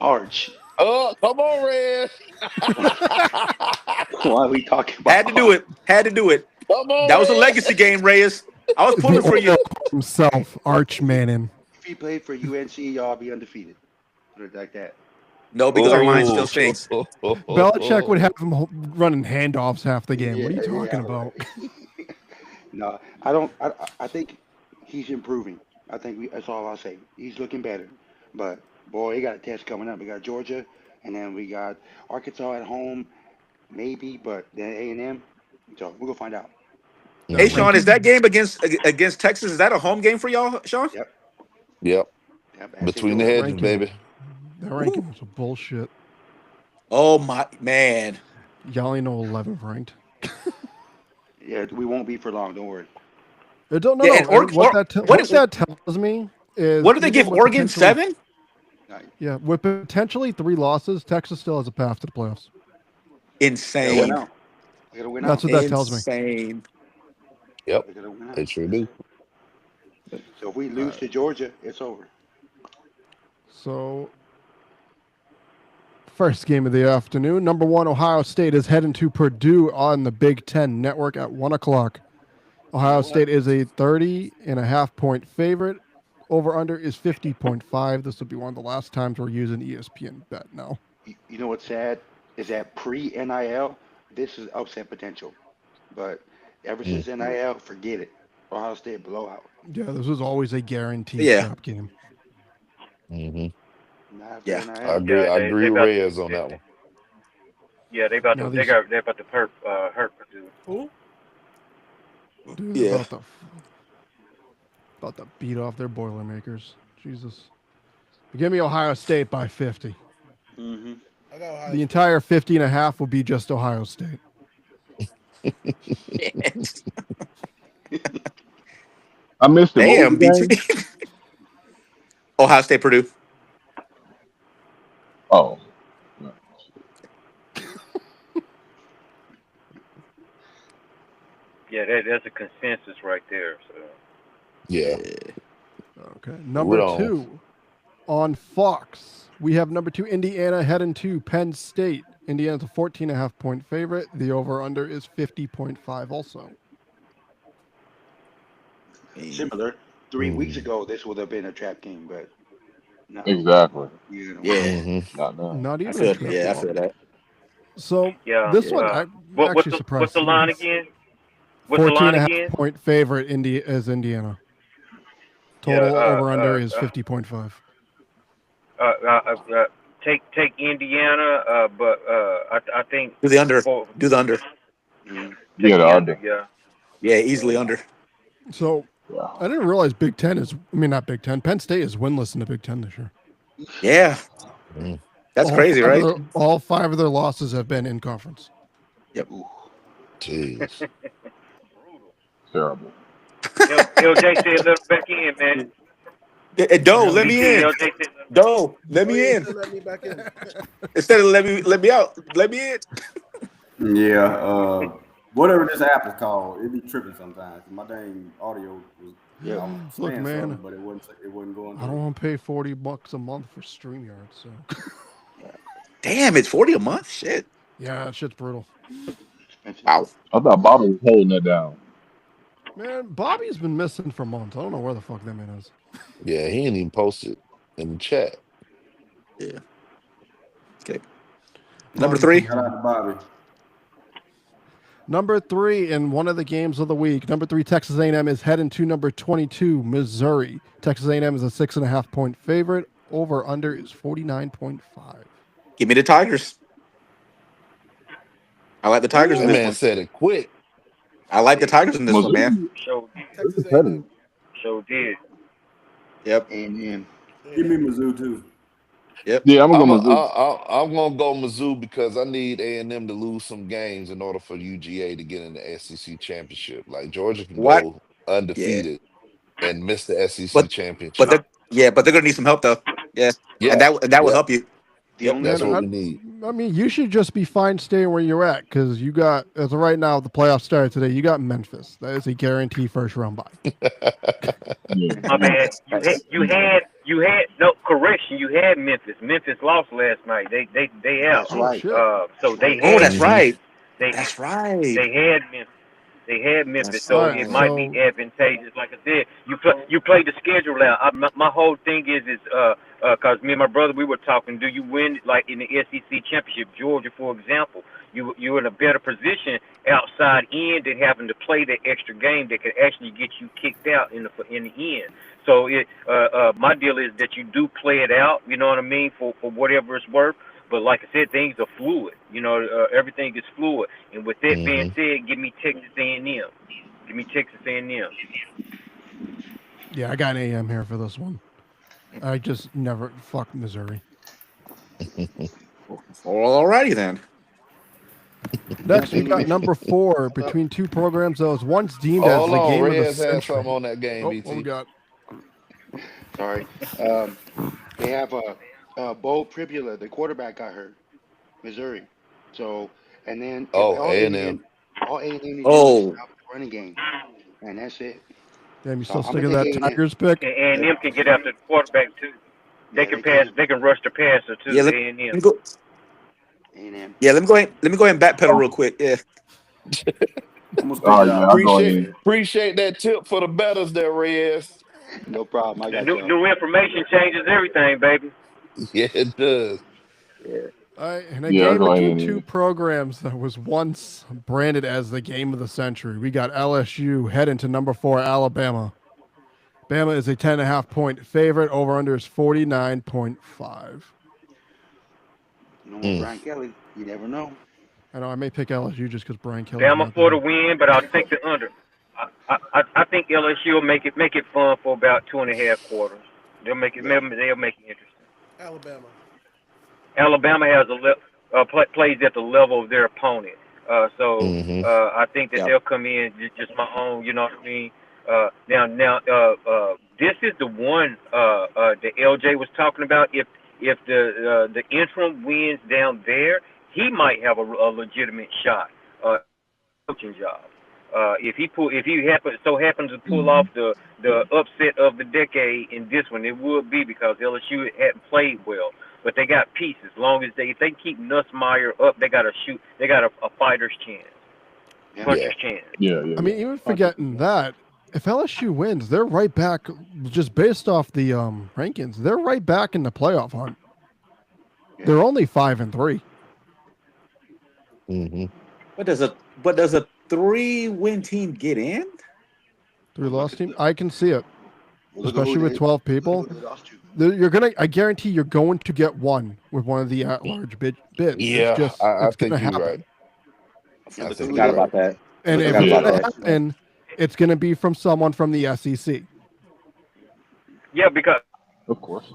Arch. Oh, come on, Red. Why are we talking about Had to do it. Had to do it. Come on, That was a Red. legacy game, Reyes. I was pulling The for you. Oracle himself, Arch Manning. If he played for UNC, y'all be undefeated. Put it like that. No, because our line still Oh. stinks. Belichick would have him running handoffs half the game. What are you Yeah, talking about? No, I don't. I think he's improving. I think that's all I'll say. He's looking better. But boy, he got a test coming up. We got Georgia, and then we got Arkansas at home, maybe, but then A&M. So we're gonna find out. Hey, Mhm. Sean, is that game against Texas? Is that a home game for y'all, Sean? Yep. Yep. Yep. At St. Between the George. hedges, Ranking. baby. That ranking was bullshit. Oh my man. Y'all ain't no 11th ranked. Yeah, we won't be for long. Don't worry. No, Yeah, and what what that tells me is What did they even give with Oregon potentially- 7? Yeah, with potentially 3 losses, Texas still has a path to the playoffs. Gotta win Insane. now. They gotta win That's out. what that tells me. Insane. Yep. They gotta win out. They sure do. So if we lose to Georgia, it's over. So, first game of the afternoon, number 1 Ohio State is heading to Purdue on the Big Ten Network at 1 o'clock. Ohio State is a 30.5-point favorite. Over under is 50.5. This will be one of the last times we're using ESPN bet now. You know what's sad is that pre-NIL, this is upset potential. But ever since NIL, forget it. Ohio State blowout. Yeah, this was always a guaranteed Yeah. trap game. hmm Not after Yeah. NIL. I agree. I agree with Reyes on that one. Yeah, they about Now to these- they about to hurt Purdue. Who? Dude, Yeah. about to beat off their Boilermakers. Jesus. Give me Ohio State by 50. Mm-hmm. I got Ohio The State. entire 50.5 will be just Ohio State. I missed it. What Damn. was the game? Ohio State, Purdue. Oh, Yeah, that's a consensus right there. So Yeah. Okay. Number Well. 2 on Fox. We have number 2 Indiana heading to Penn State. Indiana's a 14.5-point favorite. The over-under is 50.5 also. Similar. 3 weeks ago, this would have been a trap game, but no. exactly. You're gonna Yeah. win. hmm Not now. Not I even feel a trap yeah, I game. feel that. So yeah. this one, I'm what's actually the surprised. what's the line again? What's the line again? 14.5-point favorite is Indiana. Total Yeah, over-under is 50.5. Take Indiana, but I think Do the under. for, Do the under. take Yeah, the under. Yeah. Yeah, easily under. So Yeah. I didn't realize Big Ten is, I mean, not Big Ten, Penn State is winless in the Big Ten this year. Yeah. Mm. That's All crazy, five right? of all 5 of their losses have been in conference. Jeez. Terrible. LJ said let him back in, man. Doe, let me in. LJ said, Doe, let me in. Let me back in. Instead of let me out. Let me in. Yeah, whatever this app is called, it be tripping sometimes. My dang audio was, Yeah. I was Look, saying man. something, but it wasn't going I through. don't want to pay $40 a month for StreamYard, so Damn, it's 40 a month? Shit. yeah, that shit's brutal. Wow. I thought Bobby was holding that down. Man, Bobby's been missing for months. I don't know where the fuck that man is. Yeah, he ain't even posted in the chat. Yeah. Okay. Number 3. Shout out to Bobby. Number 3 in one of the games of the week. Number 3, Texas A&M is heading to number 22, Missouri. Texas A&M is a 6.5-point favorite. Over under is 49.5. Give me the Tigers. I like the Tigers in That this man one. said it quick. I like the Tigers in this one, man. show Texas Competitive. A&M. did. Yep. And Give me Mizzou too. Yep. Yeah, I'm gonna go Mizzou. I'm gonna go Mizzou because I need A&M to lose some games in order for UGA to get in the SEC championship. Like Georgia can What? go Yeah. undefeated and miss the SEC But championship. they're gonna need some help though. Yeah. And Yeah, that will yeah, help you. The Yep. only that's Man, what I, we need. I mean, you should just be fine staying where you're at because you got, as of right now, the playoffs started today. You got Memphis. That is a guarantee first round bye. Yeah, My bad. That's You had no correction. You had Memphis. Memphis lost last night. They out. That's right. Shit. So they oh, had that's Mhm. right. they That's right. they had Memphis. They had Memphis, That's All so right, it right. might be so advantageous. Like I said, you play the schedule out. My whole thing is cause me and my brother we were talking. Do you win like in the SEC championship, Georgia for example? You're in a better position outside in than having to play that extra game that could actually get you kicked out in the end. So my deal is that you do play it out. You know what I mean for whatever it's worth. But like I said, things are fluid. You know, everything is fluid. And with that being Mhm. said, give me Texas A&M. Give me Texas A&M. yeah, I got an AM here for this one. I just never fuck Missouri. Alrighty then. Next, we Nothing got even. number 4 between two programs that was once deemed as Hold the on, game of the Reyes had something century. on that game, Oh, what we BT. got? Sorry. They have Bo Pribula, the quarterback, got hurt. Missouri. So, and then if Oh, A&M. all A&M need to do is Oh, stop the running game, and that's it. Damn, you So still I'm gonna sticking to take that A&M. Tigers pick? And A&M can get after the quarterback too. They Yeah, can they pass. can. They can rush the passer too. yeah. Let A&M. me go. A&M. Yeah, let me go ahead. Let me go ahead and backpedal real quick. Yeah. I'm gonna stick all it right, yeah, out. I'll go ahead. Appreciate that tip for the betters there, Reyes. No problem. I The got y'all. new information changes everything, baby. Yeah, it does. Yeah. All right, in a Yeah, I'll game go between ahead. two programs that was once branded as the game of the century, we got LSU heading to number 4 Alabama. Bama is a 10.5-point favorite. Over under is 49.5. No more Mm. Brian Kelly. You never know. I know I may pick LSU just because Brian Kelly's Bama not for the there. win, but I'll take the under. I think LSU will make it fun for about 2.5 quarters. They'll make it interesting. Alabama. Alabama has plays at the level of their opponent. So Hmm. I think that Yep. they'll come in just my own. You know what I mean? Now, this is the one that LJ was talking about. If the interim wins down there, he might have a legitimate shot, coaching job. If he happens to pull off the upset of the decade in this one, it would be because LSU hadn't played well. But they got pieces. Long as if they keep Nussmeier up, they got a fighter's chance, Yeah. puncher's chance. Yeah, I mean, even forgetting that, if LSU wins, they're right back, just based off the rankings, they're right back in the playoff hunt. Yeah. They're only 5-3. Hmm. But does a 3-win team get in? 3-loss team. I can see it, Look at especially who with they- 12 look at people. who they lost to. You're gonna. I guarantee you're going to get one with one of the at-large bids. Yeah, It's just I it's think gonna you're happen. right. Yeah, I look at think who Forgot you're they- about that. And I if forgot it's Yeah. about gonna that. happen, it's gonna be from someone from the SEC. Yeah, because Of course.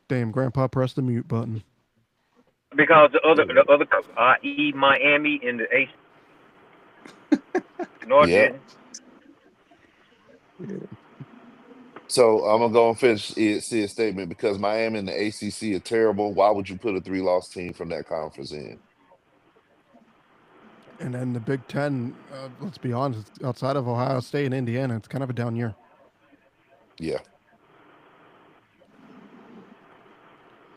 Damn, Grandpa pressed the mute button. the other i.e. Miami and the AC. No, it Yep. didn't. So I'm gonna go and see a statement because Miami and the ACC are terrible. Why would you put a 3-loss team from that conference in? And then the Big Ten. Let's be honest, outside of Ohio State and Indiana, it's kind of a down year. Yeah,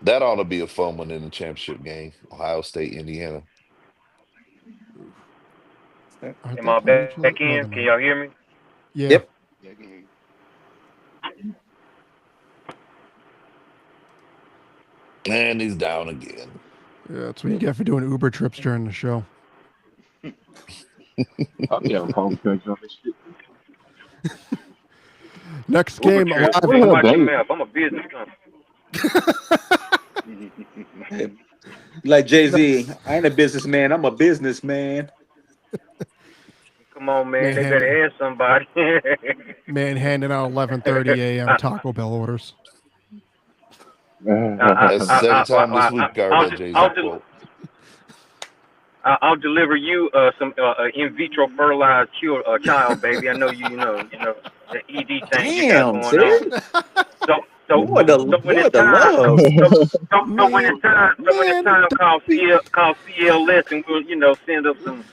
that ought to be a fun one in the championship game. Ohio State, Indiana. Aren't Am they I playing each other? back No, in? they're Can not. y'all hear me? Yeah. Yep. Yeah, I can hear you. And he's down again. Yeah, that's what you get for doing Uber trips during the show. I'll be having phone connection on this shit. Next Uber game, trip. live. What the hell, Watch your Dave? mouth. I'm a business company. Like Jay-Z, I ain't a businessman. I'm a businessman. Come on, man. Man, They better ask somebody. Man handing out 11:30 a.m. Taco Bell orders. That's the second time this week I heard that Jay-Z quote. I'll deliver you some in vitro fertilized child, baby. I know you know the ED thing you got Damn, going dude. on. So Boy, the when it's love. time, when it's time, call CLS and we'll send up some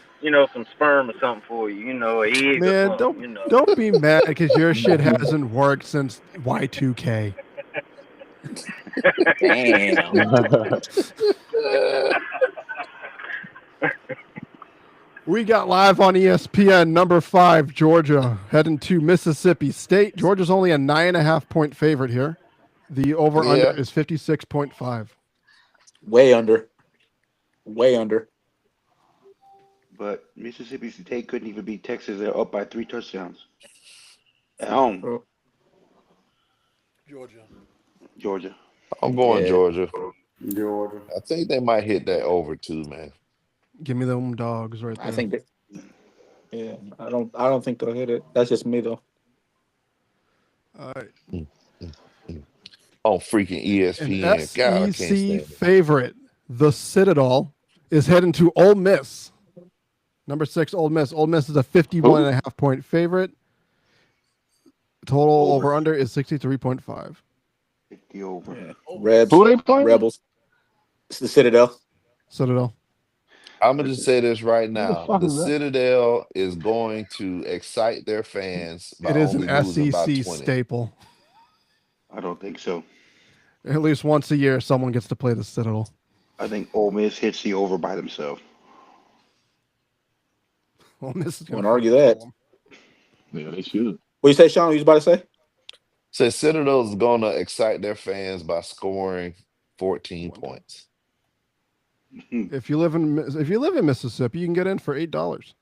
some sperm or something for you, an egg or Man, something, don't be mad because your shit hasn't worked since Y2K. Damn. We got live on ESPN, number 5, Georgia, heading to Mississippi State. Georgia's only a 9.5-point favorite here. The over-under is 56.5. Way under. Way under. But Mississippi State couldn't even beat Texas. They're up by 3 touchdowns at home. Georgia. I'm going Georgia. Georgia. I think they might hit that over too, man. Give me them dogs right there. I think that. Yeah, I don't think they'll hit it. That's just me though. All right. On freaking ESPN. An God, I can't SEC stand it. favorite, the Citadel, is heading to Ole Miss. Number 6, Ole Miss. Ole Miss is a 51.5-point favorite. Total over-under is 63.5. 50 over. Yeah. Rebs. Who they playing? Rebels. It's the Citadel. Citadel. I'm going to just say this right now. fuck The is that? Citadel is going to excite their fans by It is only an losing by SEC 20. staple. I don't think so. At least once a year, someone gets to play the Citadel. I think Ole Miss hits the over by themselves. Ole Miss is Won't argue that. Yeah, they should. What you say, Sean? What you was about to say? So Citadel is going to excite their fans by scoring 14 points. If you live in Mississippi, you can get in for $8.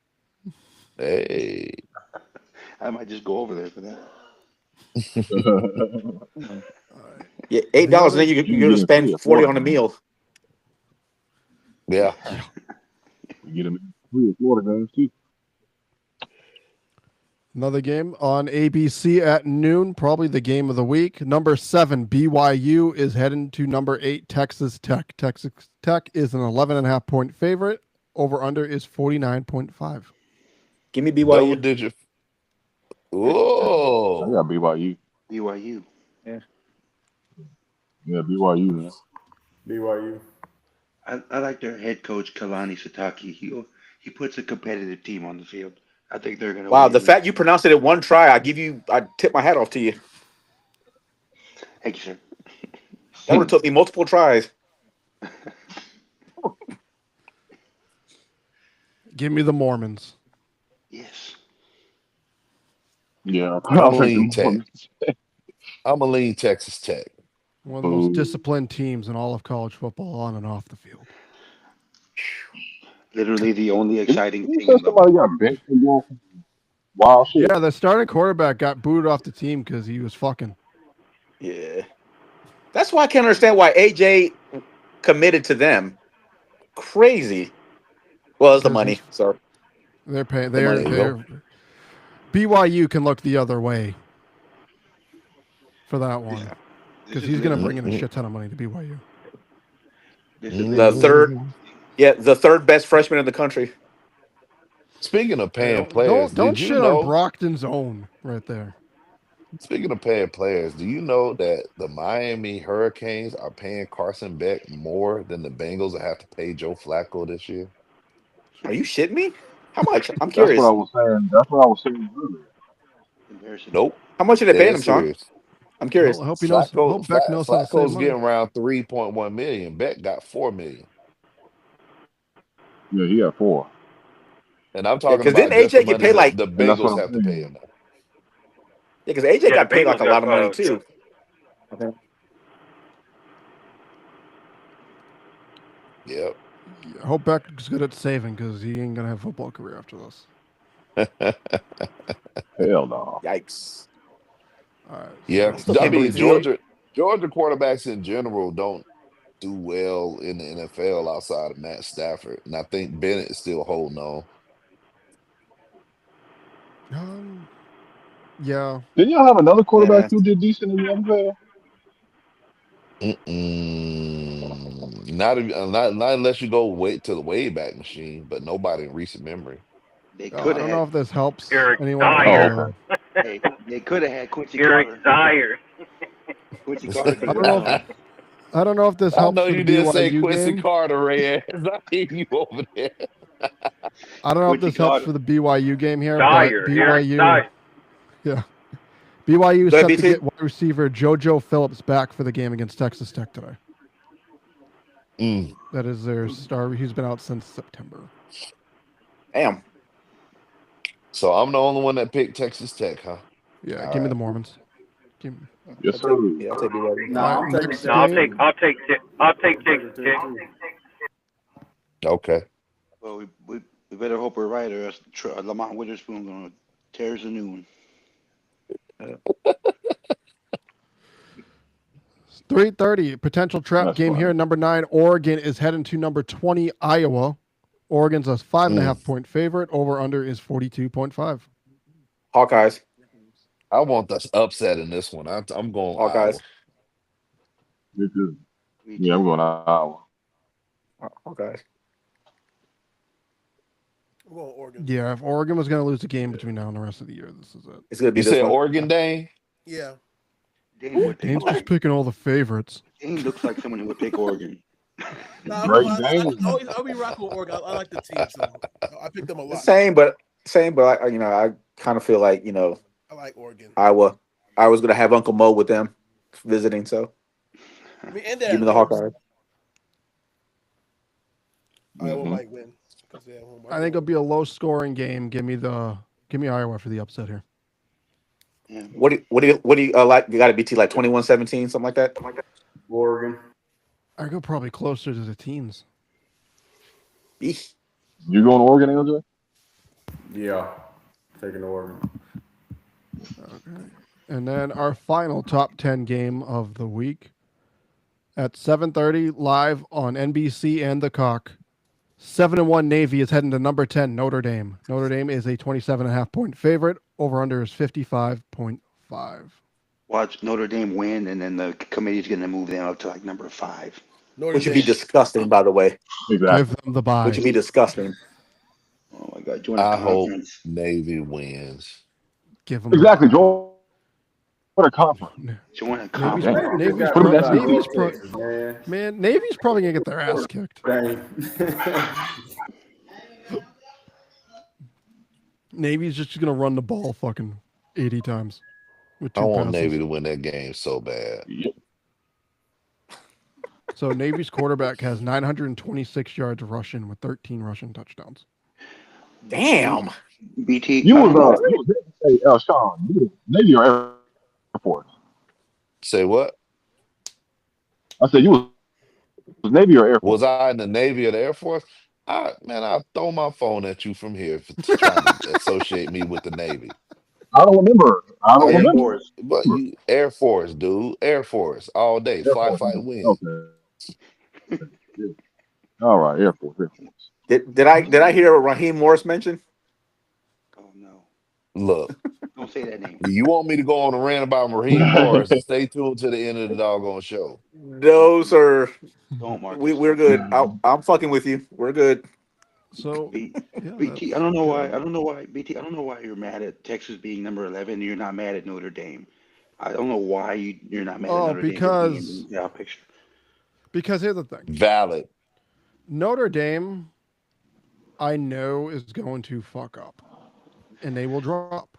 Hey. I might just go over there for that. Yeah, $8, and then you're going to spend 40 on a meal. Yeah. You get them in Florida games too. Another game on ABC at noon, probably the game of the week. Number 7, BYU is heading to number 8, Texas Tech. Texas Tech is an 11.5-point favorite. Over-under is 49.5. Give me Double BYU. digit. I Whoa. got BYU. BYU. Yeah, BYU, man. BYU. I like their head coach Kalani Sitake. He puts a competitive team on the field. I think they're gonna. Wow, win. the fact you pronounced it in one try, I tip my hat off to you. Thank you, sir. That would have took me multiple tries. Give me the Mormons. Yes. Yeah, I'm I'll a take lean them. Tech. I'm a lean Texas Tech. One of the most Boo. disciplined teams in all of college football on and off the field. Literally the only exciting You thing. said somebody got benched for doing some wild shit. Yeah, the starting quarterback got booted off the team because he was fucking. Yeah. That's why I can't understand why AJ committed to them. Crazy. Well, it's the money. Sorry. They're paying. The money. They're BYU can look the other way for that one because he's going to bring in a shit ton of money to BYU. The third best freshman in the country. Speaking of paying players, Don't did you shit know? on Brockton's own right there. Speaking of paying players, do you know that the Miami Hurricanes are paying Carson Beck more than the Bengals will have to pay Joe Flacco this year? Are you shitting me? How much? I'm That's curious. what I was saying. That's what I was saying earlier. Embarrassing. Nope. How much are they paying Dead him, Sean? serious. I'm curious. I hope he knows. Hope Beck knows how to save Flacco's money. getting around 3.1 million. Beck got 4 million. Yeah, he had 4. And I'm talking Because about didn't just the AJ get money paid that like? the And that's what Bengals I'm have to pay saying. him now. Yeah, because AJ Yeah, got the paid like a Bengals lot of money got, too. Okay. Yep. I hope Beck's good at saving because he ain't gonna have a football career after this. Hell no. Yikes. All right. Yeah. I still I can't mean, believe Leo. Georgia quarterbacks in general don't do well in the NFL outside of Matt Stafford. And I think Bennett is still holding on. Yeah. Didn't y'all have another quarterback Yeah. who did decent in the NFL? Not unless you go wait to the Wayback Machine, but nobody in recent memory. They I could have don't know had. if this helps Eric anyone from Oh, Dyer. the. okay. Hey, they could have had Quincy Eric Carter. Dyer. Quincy Carter I did don't well know. though. I don't know if this I helps know for the you didn't say BYU Quincy game. Carter, Reyes. I hear you over there. I don't know if Quincy this helps Carter. for the BYU game here, but Dyer. Eric BYU, Dyer. yeah, BYU is Go ahead, set to BT. get wide receiver JoJo Phillips back for the game against Texas Tech today. Mm. That is their star. He's been out since September. Damn. So I'm the only one that picked Texas Tech, huh? Yeah, All give me right. the Mormons. Give me, Yes, sir. I'll take BYU. Nah, all I'm right, taking next No, Texas game. too. I'll take I'm Texas taking Tech. Tech too. Okay. Well, we better hope we're right, or else Lamont Witherspoon gonna tear us a new one. 3:30 potential trap That's game here. funny. Number 9 Oregon is heading to number 20 Iowa. Oregon's a 5.5 point favorite. Over under is 42.5. Hawkeyes. I want the upset in this one. I'm going Hawkeyes. Iowa. Me too. Me Yeah, I'm too. going Iowa. Hawkeyes. I'm going Oregon. Yeah, if Oregon was going to lose a game between now and the rest of the year, this is it. It's gonna be You this said one. Oregon, Dane? Yeah. Dane would pick Dane's just Oregon. picking all the favorites. Dane looks like someone who would pick Oregon. Nah, Great I'll Dane. be rocking with Oregon. I like the team, so I picked them a lot. Same, but I kind of feel like I like Oregon. Iowa's gonna have Uncle Mo with them visiting. So I mean, and give me the Hawkeyes. Iowa Mhm. might win because they have home. I think it'll be a low scoring game. Give me Iowa for the upset here. Yeah. What do you like? You got to be like 21-17, something like that. Oregon. I go probably closer to the teens. Eesh. You going Oregon, LJ? Yeah, taking Oregon. Okay. And then our final top 10 game of the week at 7:30 live on NBC and the Cock. 7-1 Navy is heading to number 10 Notre Dame. Notre Dame is a 27.5 point favorite. Over under is 55.5. Watch Notre Dame win, and then the committee's gonna move them up to like number 5. Which would be disgusting, by the way. Exactly. Give them the bye. Which would be disgusting. Oh my God! Join a I hope conference. Navy wins. Give them Exactly. the bye. Join a conference. Join a Navy's, conference. Dang. Navy's, Got Put them pro- in that Navy's seat. pro- Texas, man. man, Navy's probably gonna get their ass kicked. Dang. Navy's just gonna run the ball fucking 80 times with I 2 want passes. Navy to win that game so bad. Yep. So Navy's quarterback has 926 yards rushing with 13 rushing touchdowns. Damn. BT. You was hey, Sean, you was Navy or Air Force? Say what? I said you was Navy or Air Force? Was I in the Navy or the Air Force? I'll throw my phone at you from here for trying to associate me with the Navy. I don't remember. Air Force. But you, Air Force, dude. Air Force all day. Air Fly, Force. fight, win. Okay. Yeah. All right, Air Force. Air Force. Did I hear Raheem Morris mention? Oh no! Look, Don't say that name. you want me to go on a rant about Raheem Morris? Stay tuned to the end of the doggone show. No, sir. Don't, Marcus. We're good. I'm fucking with you. We're good. So BT, I don't know why. BT, I don't know why you're mad at Texas being number 11 and you're not mad at Notre Dame. I don't know why you're not mad at Notre Dame for being in the picture. Because here's the thing. Valid. Notre Dame, I know, is going to fuck up. And they will drop.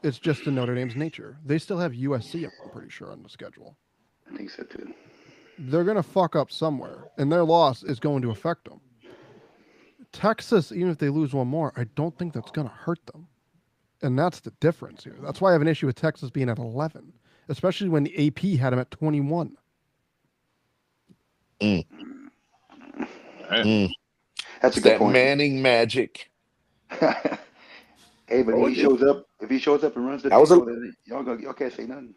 It's just in Notre Dame's nature. They still have USC, I'm pretty sure, on the schedule. I think so too. They're going to fuck up somewhere. And their loss is going to affect them. Texas, even if they lose one more, I don't think that's going to hurt them. And that's the difference here. That's why I have an issue with Texas being at 11, especially when the AP had them at 21. Mm. That's a good point. Manning magic. Hey, but if he shows up and runs the That was table, then y'all can't say nothing.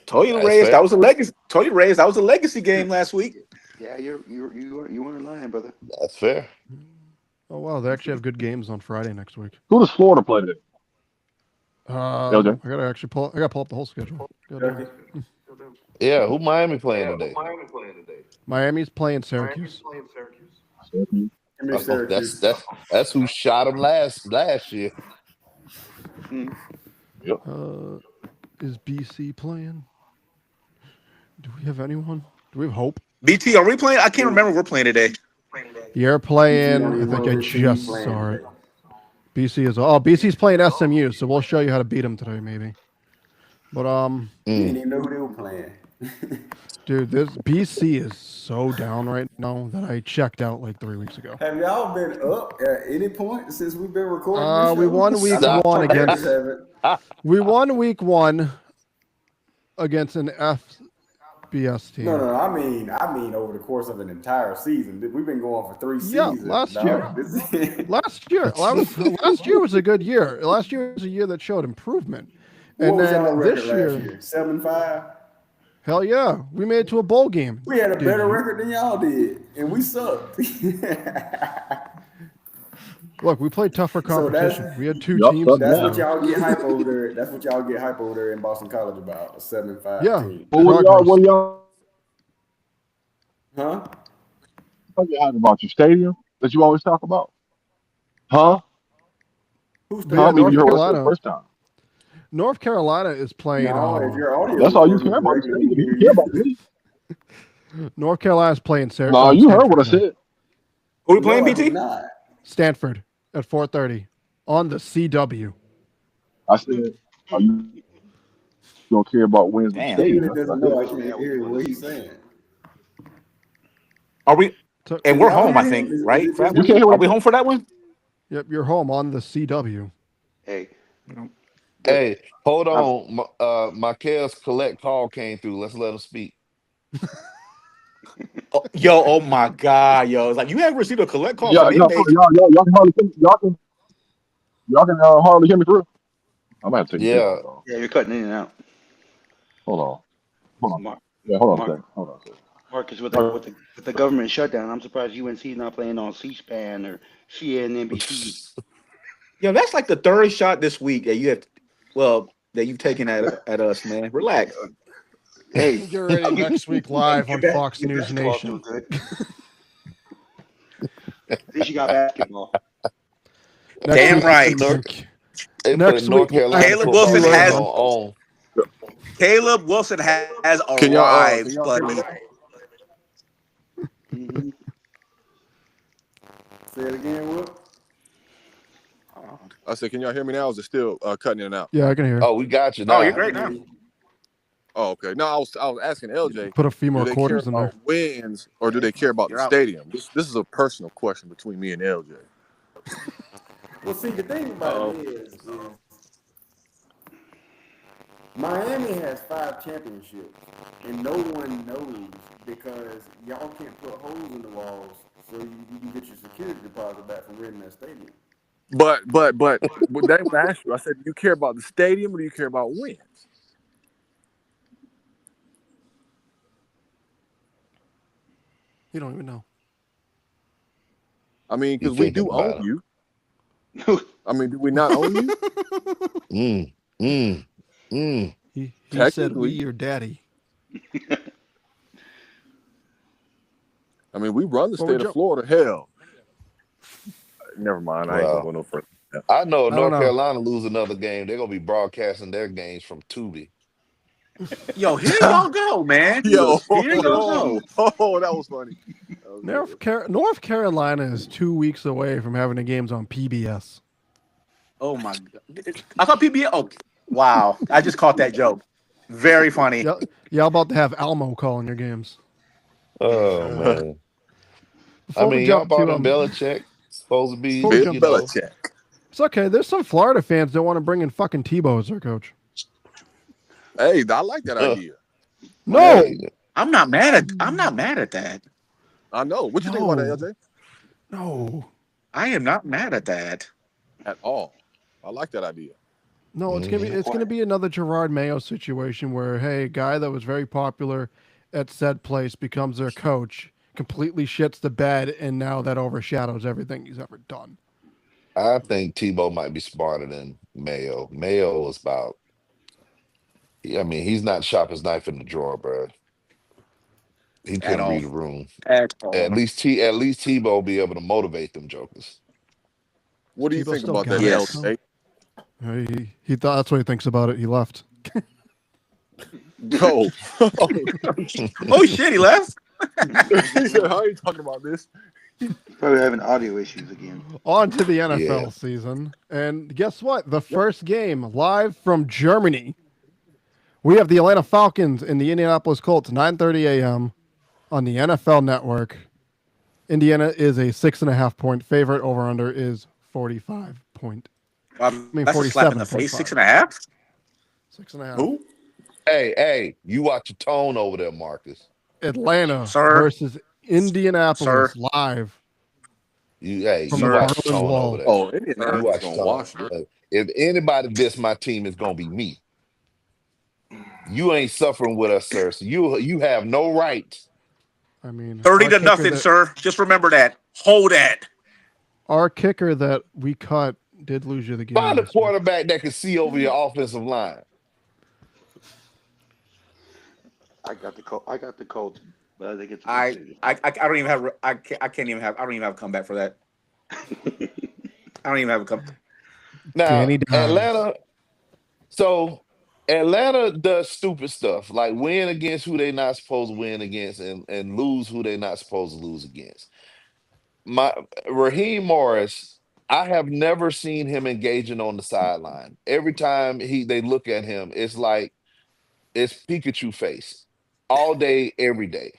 Told you, That's Reyes, fair. that was a legacy. Told you, Reyes, that was a legacy game last week. Yeah, you weren't lying, brother. That's fair. Oh wow, they actually have good games on Friday next week. Who does Florida play today? I gotta pull up the whole schedule. Kentucky. Yeah, who Miami playing today? Miami's playing Syracuse. Give me Oh, Syracuse. that's who shot him last year. Yep. Is BC playing? Do we have anyone? Do we have hope? BT, are we playing? I can't remember. We're playing today. You're playing. I think I just saw it. BC's playing SMU, so we'll show you how to beat them today, maybe. But You didn't even know who they were playing. dude, this BC is so down right now that I checked out like 3 weeks ago. Have y'all been up at any point since we've been recording? This We show? won week Stop. one against. Haven't. We won week one against an FBS team. No. I mean, over the course of an entire season. We've been going for 3 Yeah, seasons. last dog. year. This- Last year was a good year. Last year was a year that showed improvement. What And was then y'all this record year, last year? 7-5. hell yeah, we made it to a bowl game. We had a Dude, better record than y'all did, and we sucked. Look, we played tougher So that's- competition. We had two Yup, teams. suck That's Yeah. what y'all get hype over there. That's what y'all get hype over there in Boston College about, a 7-5 Yeah. team. But what do y'all Huh? talking about your stadium that you always talk about? Huh? Who's Yeah, How many North you heard us Carolina. the first time? North Carolina is playing. No, if your audio That's all you recording care about. was The regular, stadium. You care about me. North Carolina's playing Syracuse. No, you heard what I said. Who we playing, No, I BT? did not. Stanford at 4:30 on the CW. I said, are you don't care about wins with Damn. David stadium? doesn't know. I can't hear what he's saying. Are we? So, And we're Y'all home, I hear think, him? Is it right? just Fab? You can't hear Are what we home for that one? yep, you're home on the CW. Hey, Hey, hold on. Michael's collect call came through. Let's let him speak. Oh my God, yo! It's like you haven't received a collect call Yeah, from y'all inmates. can hardly hear me. Y'all can hardly hear me through. I might have to take Yeah. this off. yeah, you're cutting in and out. Hold on. Mark, Yeah, hold on a Mark. second. Hold on a second. Marcus, with the government shutdown, I'm surprised UNC is not playing on C-SPAN or CNNBC. Yo, that's like the third shot this week that you have. That you've taken at us, man. Relax. Hey, Get ready next week live on Fox your News basketball's Nation. doing good. At least you got basketball. Next Damn week, right. They Next put North week, Carolina Caleb football Wilson games has- on. Caleb Wilson has Can y'all arrived, buddy. Mhm. Say it again, Will. I said, can y'all hear me now? Or is it still cutting in and out? Yeah, I can hear. Oh, we got you now. Oh, you're great now. Oh, okay. No, I was asking LJ. Put a few Do more they care quarters in there. about wins or do they care about You're the out. stadium? This is a personal question between me and LJ. Well, see, the thing about it is Miami has 5 championships, and no one knows because y'all can't put holes in the walls so you can get your security deposit back from renting that stadium. But what they would ask you, I said, do you care about the stadium or do you care about wins? You don't even know. I mean, because You we thinking do about own it. you. I mean, do we not own you? He said, Technically. "We your daddy." I mean, we run the Well, we state ju- of Florida. Hell. Never mind. I ain't Well, gonna go no further. I know I don't North know. Carolina lose another game. They're gonna be broadcasting their games from Tubi. Yo, here y'all go, man. Yo, Here y'all go. oh, that was funny. That was good. North Carolina is 2 weeks away from having the games on PBS. Oh my God. I thought PBS. Oh, wow. I just caught that joke. Very funny. Y'all about to have Almo calling your games. Oh man. Before I we mean, y'all jump bought to him Belichick. Supposed to be, Before we Bill you know. Belichick. It's okay. There's some Florida fans that want to bring in fucking Tebow as their coach. Hey, I like that idea. No, Hey, I'm not mad at that. I know. What you think about that, LJ? no, I am not mad at that. At all. I like that idea. no. It's gonna be another Gerard Mayo situation where, hey, a guy that was very popular at said place becomes their coach, completely shits the bed, and now that overshadows everything he's ever done. I think Tebow might be smarter than Mayo. Mayo is about. I mean, he's not sharp as knife in the drawer, bro. He At couldn't all. read a room. At all. At least Tebow will be able to motivate them jokers. What do you Tebow think still about got that, it, Yes. LJ? He thought that's what he thinks about it. He left. Go. Oh shit, he left. He said, how are you talking about this? Probably having audio issues again. On to the NFL Yeah. season. And guess what? The first game live from Germany. We have the Atlanta Falcons and the Indianapolis Colts, 9:30 a.m. on the NFL Network. Indiana is a 6.5 point favorite. Over under is 45 point. That's a slap in the face. 6.5. 6.5. Who? Hey, you watch your tone over there, Marcus. Atlanta Sir. versus Indianapolis Sir. live. You From watch your Harlan tone Wall. over there. Oh, You Indianapolis watch gonna your wash tone. her. If anybody diss my team, it's gonna be me. You ain't suffering with us, sir. So you have no right. I mean, 30 our to kicker nothing, that- sir. Just remember that. Hold that. Our kicker that we cut did lose you the game. Find a this week. quarterback that can see over your offensive line. I got the Colts, but I think it's. I don't even have. I can't even have. I don't even have a comeback for that. I don't even have a comeback. Now, Danny Dimes. Atlanta does stupid stuff like win against who they not supposed to win against and lose who they not supposed to lose against. Raheem Morris, I have never seen him engaging on the sideline. Every time they look at him, it's like it's Pikachu face all day, every day.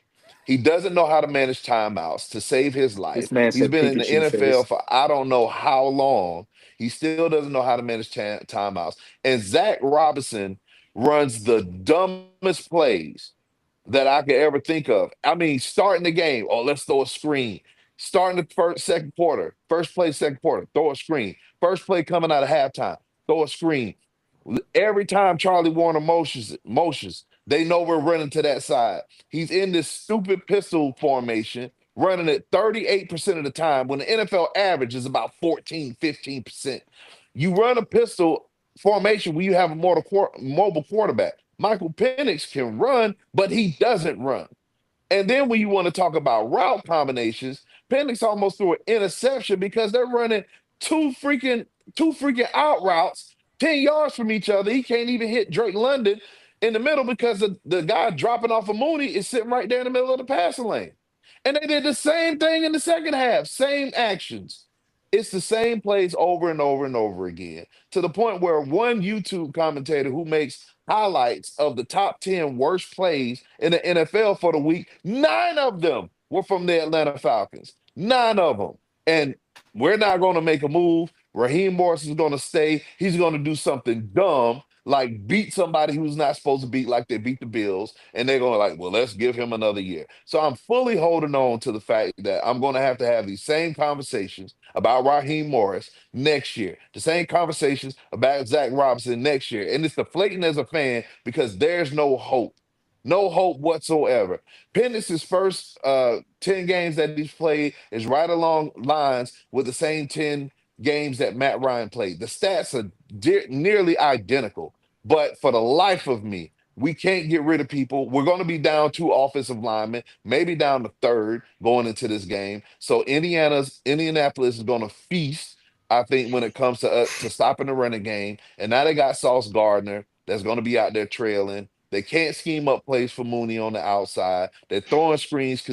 He doesn't know how to manage timeouts to save his life. This man He's said been in the Pikachu NFL face. for I don't know how long. He still doesn't know how to manage timeouts. And Zach Robinson runs the dumbest plays that I could ever think of. I mean, starting the game, let's throw a screen. Starting the second quarter, first play, second quarter, throw a screen. First play coming out of halftime, throw a screen. Every time Charlie Warner motions, they know we're running to that side. He's in this stupid pistol formation, running it 38% of the time when the NFL average is about 14, 15%. You run a pistol formation when you have a mobile quarterback. Michael Penix can run, but he doesn't run. And then when you want to talk about route combinations, Penix almost threw an interception because they're running two freaking out routes 10 yards from each other. He can't even hit Drake London in the middle because the guy dropping off of Mooney is sitting right there in the middle of the passing lane. And they did the same thing in the second half, same actions. It's the same plays over and over and over again, to the point where one YouTube commentator who makes highlights of the top 10 worst plays in the NFL for the week, 9 of them were from the Atlanta Falcons. 9 of them. And we're not going to make a move. Raheem Morris is going to stay. He's going to do something dumb, like beat somebody who's not supposed to beat, like they beat the Bills. And they're going to well, let's give him another year. So I'm fully holding on to the fact that I'm going to have these same conversations about Raheem Morris next year. The same conversations about Zach Robinson next year. And it's deflating as a fan because there's no hope. No hope whatsoever. Penix's first 10 games that he's played is right along lines with the same 10 games that Matt Ryan played. The stats are nearly identical. But for the life of me, we can't get rid of people. We're going to be down 2 offensive linemen, maybe down to 3rd going into this game. So Indianapolis is going to feast, I think, when it comes to stopping the running game. And now they got Sauce Gardner that's going to be out there trailing. They can't scheme up plays for Mooney on the outside. They're throwing screens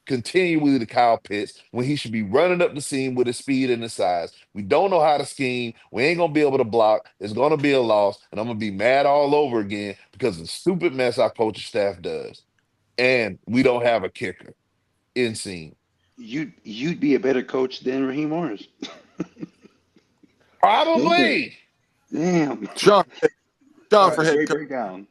continually to Kyle Pitts when he should be running up the seam with his speed and his size. We don't know how to scheme. We ain't going to be able to block. It's going to be a loss, and I'm going to be mad all over again because of the stupid mess our coaching staff does. And we don't have a kicker in scene. You'd be a better coach than Raheem Morris. Probably. Damn. John for head Great coach. breakdown.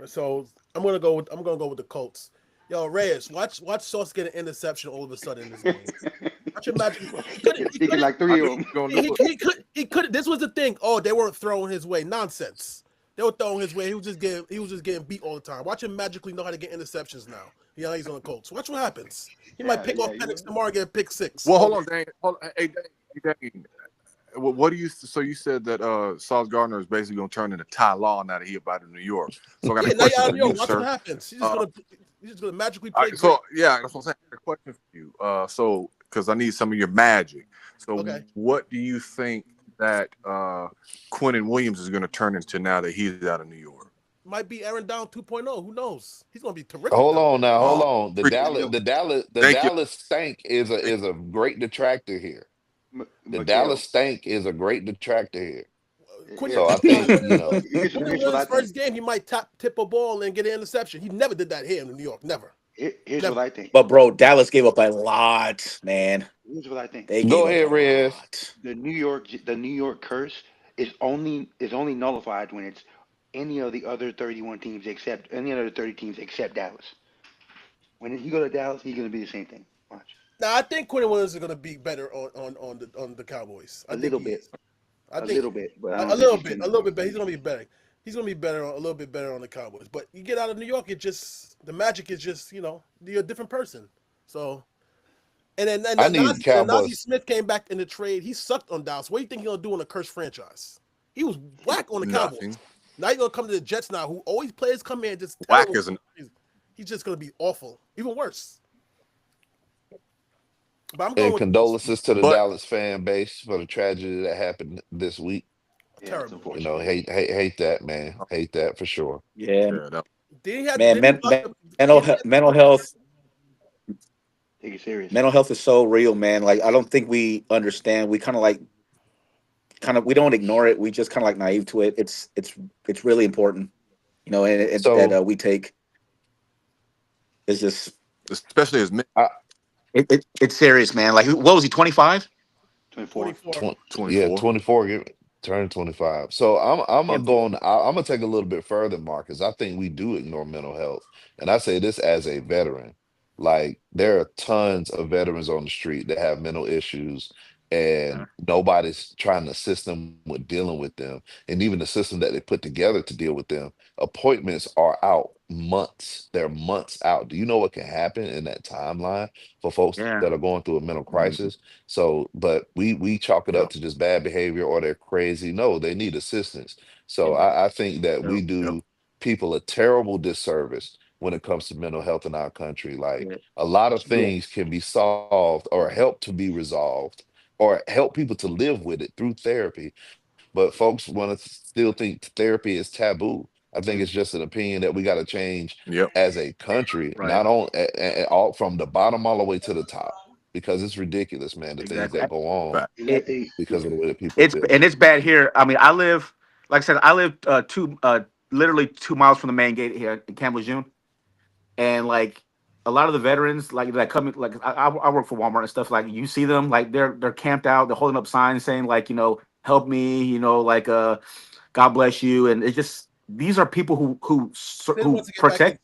So I'm gonna go with the Colts. Yo, Reyes, watch Sauce get an interception all of a sudden in this game. Watch him magic. He could like 3 of them. He could. This was the thing. Oh, they weren't throwing his way. Nonsense. They were throwing his way. He was just getting beat all the time. Watch him magically know how to get interceptions now. Yeah, he's on the Colts. Watch what happens. He might pick off Penix tomorrow and get a pick 6. Well, hold on, Dane. Hey, Dane. What do you? So you said that Sauce Gardner is basically going to turn into Ty Law now that he about in New York. So I got a question for you, watch sir. what happens. He's just gonna magically play. That's what I'm saying. I got a question for you. So because I need some of your magic. So what do you think that Quentin Williams is going to turn into now that he's out of New York? Might be Aaron Down 2.0. Who knows? He's going to be terrific. Hold on. The Dallas stank is a great detractor here. The Dallas stank is a great detractor here. So I think his first game, he might tip a ball and get an interception. He never did that here in New York. Never. Here's what I think. But bro, Dallas gave up a lot, man. Here's what I think. Go ahead, Rez. The New York curse is only nullified when it's any of the other 31 teams except any other 30 teams except Dallas. When he go to Dallas, he's gonna be the same thing. Watch. Now I think Quentin Williams is gonna be better on the Cowboys. A little bit. A little bit, but he's gonna be better. He's gonna be better, a little bit better on the Cowboys. But you get out of New York, the magic is just, you're a different person. So, and then Nazi Smith came back in the trade. He sucked on Dallas. What do you think he's gonna do in a cursed franchise? He was whack on the Cowboys. Now he's gonna come to the Jets now, who always players come in and just whack isn't. He's just gonna be awful, even worse. But and condolences to the Dallas fan base for the tragedy that happened this week. Terrible. Hate that, man. Hate that for sure. Yeah. Mental health. Take it serious. Mental health is so real, man. Like I don't think we understand. We we don't ignore it. We just kind of like naive to it. It's really important, and that we take. It's just especially as men. It's serious, man. Like, what was he? 25? 24. 24. Yeah, 24. Turn 25. So I'm gonna take a little bit further, Marcus. I think we do ignore mental health, and I say this as a veteran. Like there are tons of veterans on the street that have mental issues, and nobody's trying to assist them with dealing with them. And even the system that they put together to deal with them, appointments are out months. They're months out. Do you know what can happen in that timeline for folks that are going through a mental crisis? So, but we chalk it up to just bad behavior or they're crazy. No, they need assistance. So I think that we do people a terrible disservice when it comes to mental health in our country. Like a lot of things can be solved or help to be resolved or help people to live with it through therapy. But folks want to still think therapy is taboo. I think it's just an opinion that we got to change as a country, not on all from the bottom all the way to the top, because it's ridiculous, man. The things that go on because of the way that people. It's bad here. I mean, I live literally 2 miles from the main gate here in Camp Lejeune, and like a lot of the veterans that come, like I work for Walmart and stuff. Like you see them, like they're camped out, they're holding up signs saying like help me, God bless you, and it's just. These are people who protect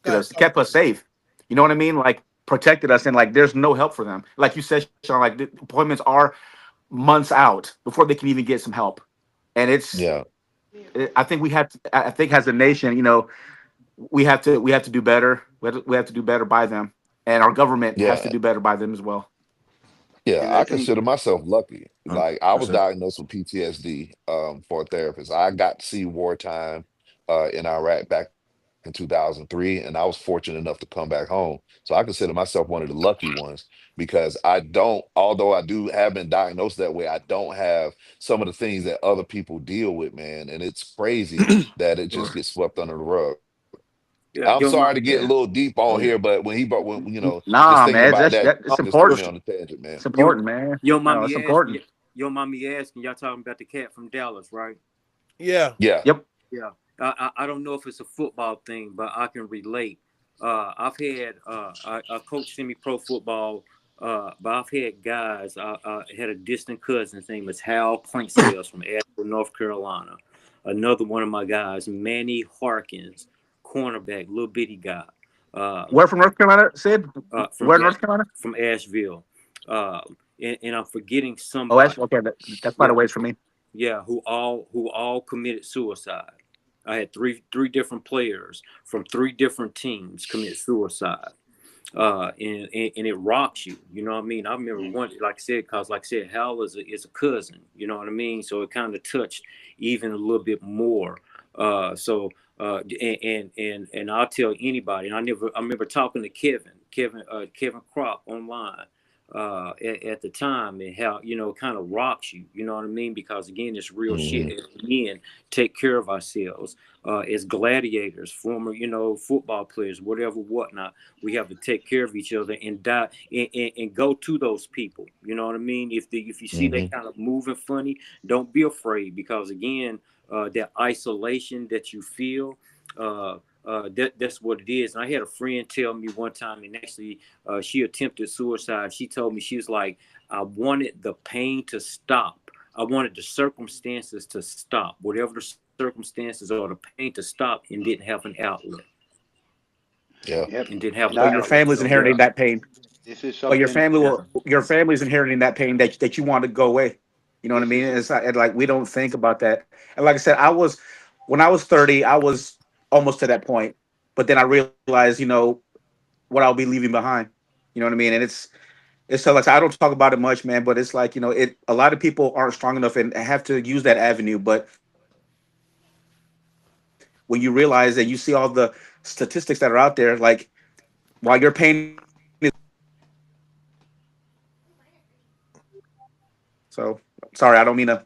us, kept us safe. You know what I mean? Like protected us, and like there's no help for them. Like you said, Sean, like the appointments are months out before they can even get some help. And it's I think we have to. I think as a nation, we have to do better. We have to do better by them, and our government has to do better by them as well. Yeah, I consider myself lucky. Like I was diagnosed with PTSD for a therapist. I got to see wartime in Iraq back in 2003, and I was fortunate enough to come back home. So I consider myself one of the lucky ones because although I have been diagnosed that way, I don't have some of the things that other people deal with, man. And it's crazy that it just gets swept under the rug. I'm sorry to get a little deep on here, but when just thinking about it's important. On the tangent, man. It's important, man. Your mommy asking, y'all talking about the cat from Dallas, right? Yeah. Yep. Yeah. I don't know if it's a football thing, but I can relate. I've had a coach semi-pro football, but I've had guys. I had a distant cousin. His name is Hal Clinksales from Asheville, North Carolina. Another one of my guys, Manny Harkins, cornerback, little bitty guy. Where from North Carolina, Sid? North Carolina? From Asheville. And I'm forgetting some. Oh, okay, that's quite a ways from me. Yeah, who all committed suicide. I had three different players from 3 different teams commit suicide. And it rocks you. You know what I mean? I remember one, like I said, because like I said, Hal is a cousin. You know what I mean? So it kind of touched even a little bit more. And I'll tell anybody. And I remember talking to Kevin Crop online at the time, and how, you know, it kind of rocks you. You know what I mean? Because again, it's real shit. Again, take care of ourselves as gladiators, former, you know, football players, whatever, whatnot. We have to take care of each other and die and go to those people. You know what I mean? If you see they kind of moving funny, don't be afraid, because again, that isolation that you feel, that's what it is. And I had a friend tell me one time, and actually she attempted suicide. She told me, she was like, I wanted the pain to stop. I wanted the circumstances to stop, whatever the circumstances or the pain to stop, and didn't have an outlet. Yeah. Yep. And didn't have But your family's inheriting that pain. This is But your something. your family's inheriting that pain that you want to go away. You know what I mean? It's like we don't think about that. And like I said, when I was 30, I was almost to that point. But then I realized, you know, what I'll be leaving behind. You know what I mean? And it's so, like, I don't talk about it much, man, but it's like, you know, a lot of people aren't strong enough and have to use that avenue. But when you realize that you see all the statistics that are out there, like, while your pain is, so sorry, I don't mean to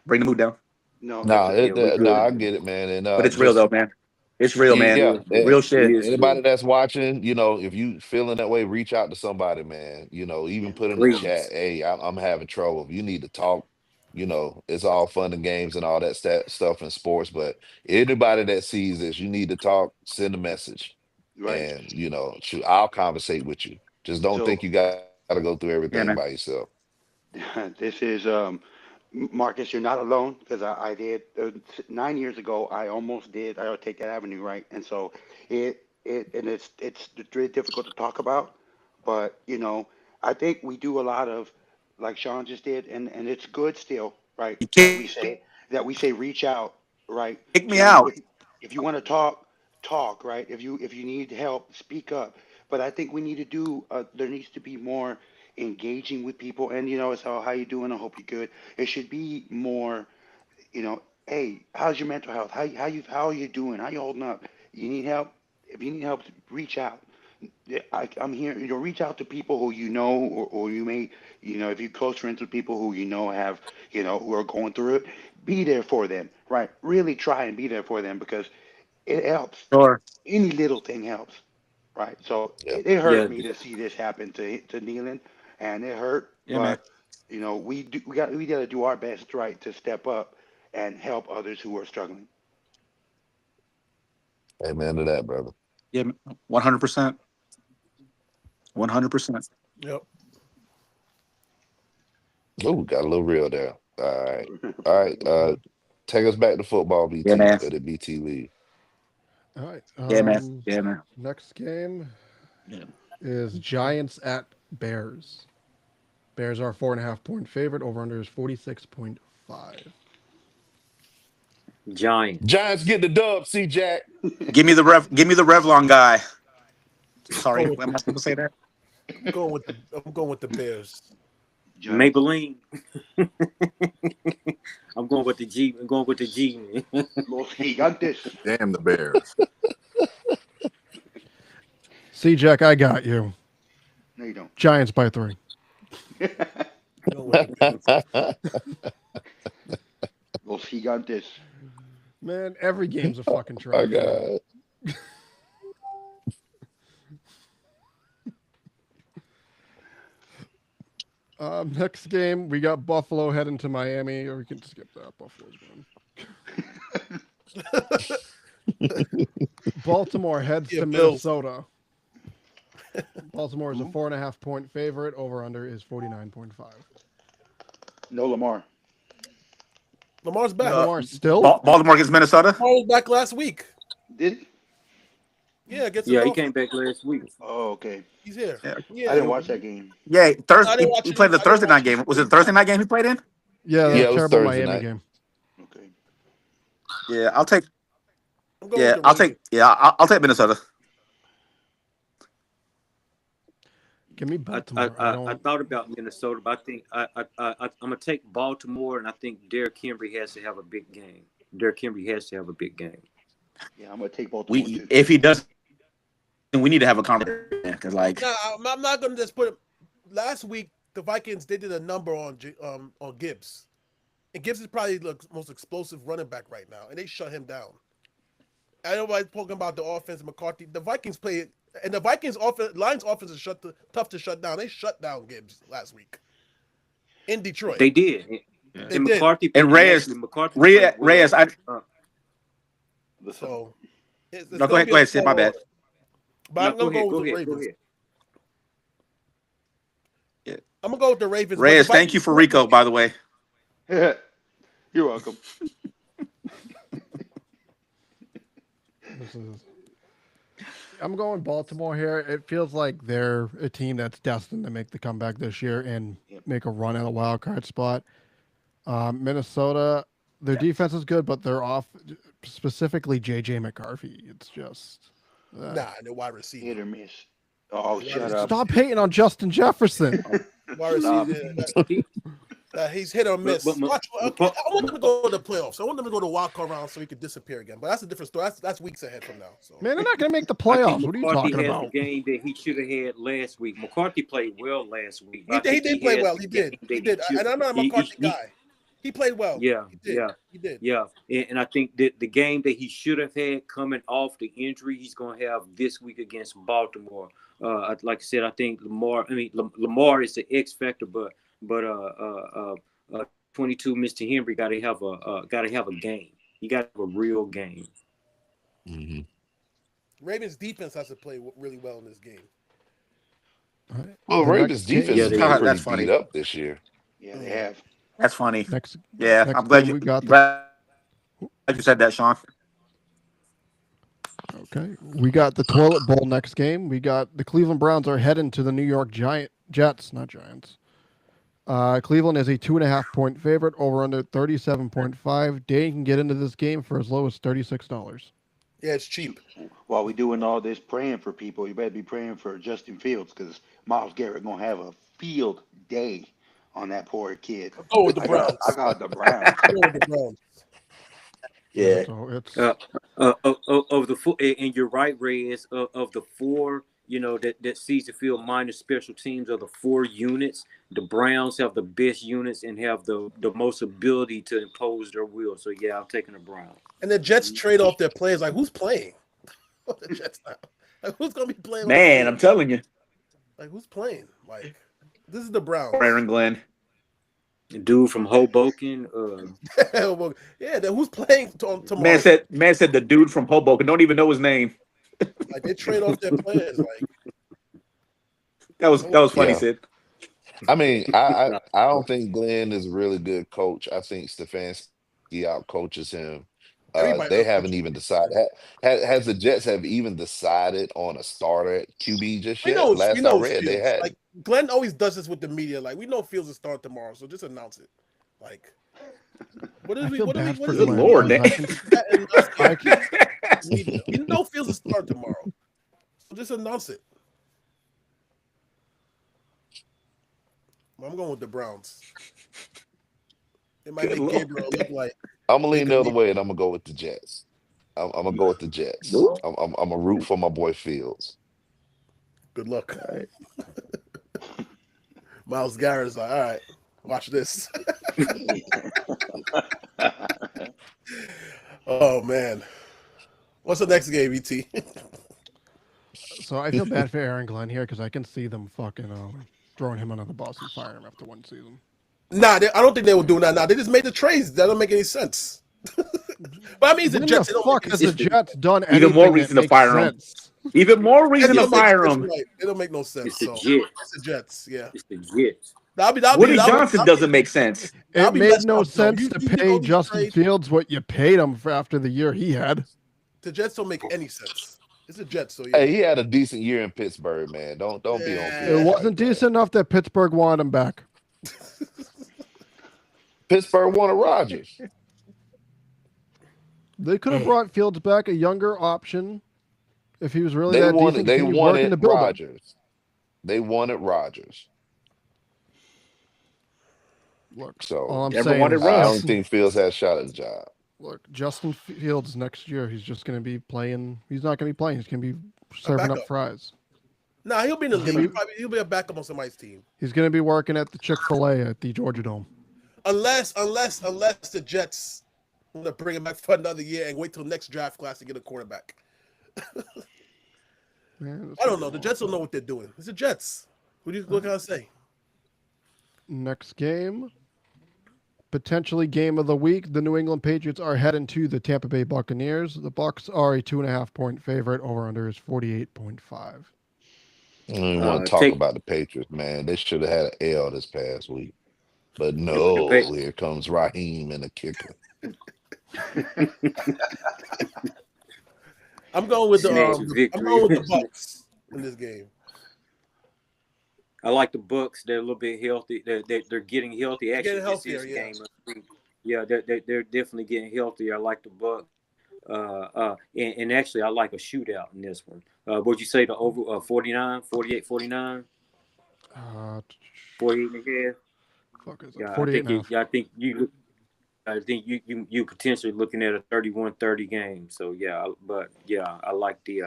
bring the mood down. No, Nah, it's okay. We're nah, I good. get it, man. And But it's real though, man. It's real, man. yeah, Real shit. anybody that's watching, you know, if you feeling that way, reach out to somebody, man. You know, even put in the chat, Please. hey, I'm having trouble. If you need to talk, you know, it's all fun and games and all that stuff in sports. But anybody that sees this, you need to talk, send a message, Right. and you know, shoot, I'll conversate with you. Just don't So think you got to go through Yeah, everything man. by yourself. this is Marcus. You're not alone, because I did 9 years ago. I almost did. I would take that avenue, right? And so it's very difficult to talk about, but you know, I think we do a lot of, like Sean just did, and it's good still, right? You That we say reach out, right? kick me To, out. if you want to talk, right? If you need help, speak up. But I think we need to do. There needs to be more engaging with people, and you know, it's how you doing? I hope you're good. It should be more, you know, hey, how's your mental health? How are you doing? How you holding up? You need help? If you need help, reach out. Yeah, I'm here. You know, reach out to people who you know, or you may, you know, if you're close friends with people who you know have, you know, who are going through it, be there for them, right? Really try and be there for them, because it helps. Sure. Any little thing helps, right? So Yeah. it hurt Yeah. me to see this happen to Nealon, and it hurt. Yeah, man. But you know, we got to do our best, right, to step up and help others who are struggling. Amen to that, brother. Yeah, 100%. 100%. Yep. Oh, got a little real there. All right. All right. Take us back to football, BT. Yeah, man. The BT league. All right. Yeah, man. Yeah, man. Next game Yeah. is Giants at Bears. Bears are 4.5-point favorite. Over under is 46.5. Giants. Giants get the dub, C Jack. Give me the Revlon guy. Sorry, am I supposed to say that? I'm going with the Bears. Giants. Maybelline. I'm going with the G. I'm going with the G, man. Los Gigantes. Damn the Bears. See, Jack, I got you. No, you don't. Giants by 3. Los Gigantes. Man, every game's a fucking Oh try. God. Next game, we got Buffalo heading to Miami, or we can skip that. Buffalo's won. Baltimore heads Yeah, to Bills. Minnesota. Baltimore is a 4.5-point favorite. Over under is 49.5. No Lamar. Lamar's back. Lamar still? Baltimore against Minnesota. Lamar was back last week. Did he? Yeah, against Yeah, the he Dolphins. came back last week. Oh, okay. He's here. Yeah. Yeah, I didn't watch that game. Yeah, I Thursday. didn't watch He it. played the I didn't Thursday watch night it. game. Was it the Thursday night game he played in? Yeah, Yeah, the it was terrible Thursday Miami night. game. Yeah, I'll take. I'm going Yeah, with the I'll Ravens. take. Yeah, I'll take Minnesota. Give me I, Baltimore. I thought about Minnesota, but I think I'm gonna take Baltimore, and I think Derrick Henry has to have a big game. Derrick Henry has to have a big game. Yeah, I'm gonna take Baltimore We too. if he does, then we need to have a conversation because like No, I'm not gonna just put it. Last week, the Vikings they did a number on Gibbs, and Gibbs is probably the most explosive running back right now, and they shut him down. I know everybody's talking about the offense, McCarthy. The Vikings play, and the Vikings offense, Lions offense is tough to shut down. They shut down Gibbs last week in Detroit. They did. They And did. McCarthy and Reyes, McCarthy played well. Reyes. So it's No, go gonna ahead. be Go a ahead. Sid, my tall bad. order. But I'm No, gonna go with the Go Ravens. ahead. Yeah. I'm gonna go with the Ravens. but Reyes, the thank you for Rico, by the way. You're welcome. I'm going Baltimore here. It feels like they're a team that's destined to make the comeback this year and make a run at a wild card spot. Minnesota, their defense is good, but they're off. Specifically, JJ McCarthy. It's just Nah, the wide receiver. Hit or miss. Oh, shut up. stop hating on Justin Jefferson. Wide receiver. He's hit or miss. But I want them to go to the playoffs. I want them to go to wild card round so he could disappear again. But that's a different story. That's weeks ahead from now. So Man, they're not going to make the I think playoffs. What are you McCarthy talking has about? the game that he should have had last week. McCarthy played well last week. he did play well. He did. And I'm not a McCarthy guy. He played well. Yeah, He did. Yeah, and I think that the game that he should have had coming off the injury, he's going to have this week against Baltimore. Like I said, I think Lamar is the X factor, but 22 Mr. Henry got to have a game. He got to have a real game. Mm-hmm. Ravens defense has to play really well in this game. Well, The Ravens next game- defense Yeah, has they been have. pretty That's funny. beat up this year. Yeah, they have. That's funny. Next, Yeah, next I'm glad game you we got glad you said that, Sean. Okay, we got the toilet bowl next game. We got the Cleveland Browns are heading to the New York Jets, not Giants. Cleveland is a 2.5 point favorite over under 37.5. Dane can get into this game for as low as $36. Yeah, it's cheap. While we doing all this praying for people, you better be praying for Justin Fields because Myles Garrett gonna have a field day on that poor kid. Go with the Browns. I got the Browns. Go with the Browns. Yeah. So it's Of the four, and you're right, Reyes. Of the four, that sees the field minus special teams of the 4 units, the Browns have the best units and have the most ability to impose their will. So yeah, I'm taking the Browns. And the Jets trade off their players. Like, who's playing? The Jets now. Like, who's gonna be playing? Man, I'm telling you. Like, who's playing? Like, this is the Browns. Aaron Glenn. Dude from Hoboken. Yeah, then who's playing tomorrow? Man said the dude from Hoboken. Don't even know his name. Like, they trade off their players. Like, That was funny, Yeah. Sid. I mean, I don't think Glenn is a really good coach. I think Stefanski out coaches him. Everybody They out-coaches haven't even decided. Has the Jets have even decided on a starter at QB just we yet? know Last I read, Fields. they had. Like, Glenn always does this with the media. Like, we know Fields is starting tomorrow, so just announce it. Like, what is I we? feel What is bad we? for What is Glenn. Good Lord, I can- We know Fields is starting tomorrow, so just announce it. I'm going with the Browns. It might Good make Lord. Gabriel look like I'm gonna lean the other could way, and I'm gonna go with the Jets. I'm gonna go with the Jets. I'm gonna root for my boy Fields. good luck. Myles Garrett's like, all right, watch this. Oh man, what's the next game, ET? So I feel bad for Aaron Glenn here because I can see them fucking throwing him under the bus and firing him after one season. Nah, I don't think they will do that. Nah, they just made the trades. That don't make any sense. But I mean, the When Jets. the fuck has the Jets done Even anything more that reason to makes fire him. sense? Even more reason to It don't make fire sense, him. right. It don't make no sense. It's the So Jets. it's the Jets. Yeah, It's the Jets. Woody Johnson doesn't make sense. I'll It be made messed no up, though. sense You to did pay all these Justin trades. Fields what you paid him for after the year he had. The Jets don't make any sense. It's the Jets. So yeah. Hey, he had a decent year in Pittsburgh, man. Don't be on Yeah. It Fields wasn't like that. decent enough that Pittsburgh wanted him back. Pittsburgh wanted Rodgers. They could have brought Fields back, a younger option, if he was really They that wanted decent. they Continue working to wanted build him. Rodgers. They wanted Rodgers. Look, So all I'm Never saying wanted is I don't Justin, think Fields has a shot at the job. look, Justin Fields next year, he's just going to be playing. He's not going to be playing. He's going to be serving up backup. fries. Nah, he'll be in the He's league. gonna He'll be a backup on somebody's team. He's going to be working at the Chick-fil-A at the Georgia Dome. Unless the Jets want to bring him back for another year and wait till next draft class to get a quarterback. Man, I don't know. The Jets don't know what they're doing. It's the Jets. What can I say? Next game, potentially game of the week. The New England Patriots are heading to the Tampa Bay Buccaneers. The Bucs are a 2.5-point favorite. Over under is 48.5. I don't even want to talk about the Patriots, man. They should have had an L this past week. But no, here comes Raheem and the kicker. I'm going with the Bucs in this game. I like the Bucs. They're a little bit healthy. They're getting healthy. Actually, Getting healthier, this is yeah. game of the week. Yeah, they're definitely getting healthier. I like the Bucs. And actually, I like a shootout in this one. What'd you say? The over 49, 48, 49? 48 and a half. Yeah, 48 I think you potentially looking at a 31-30 game. So yeah, I like the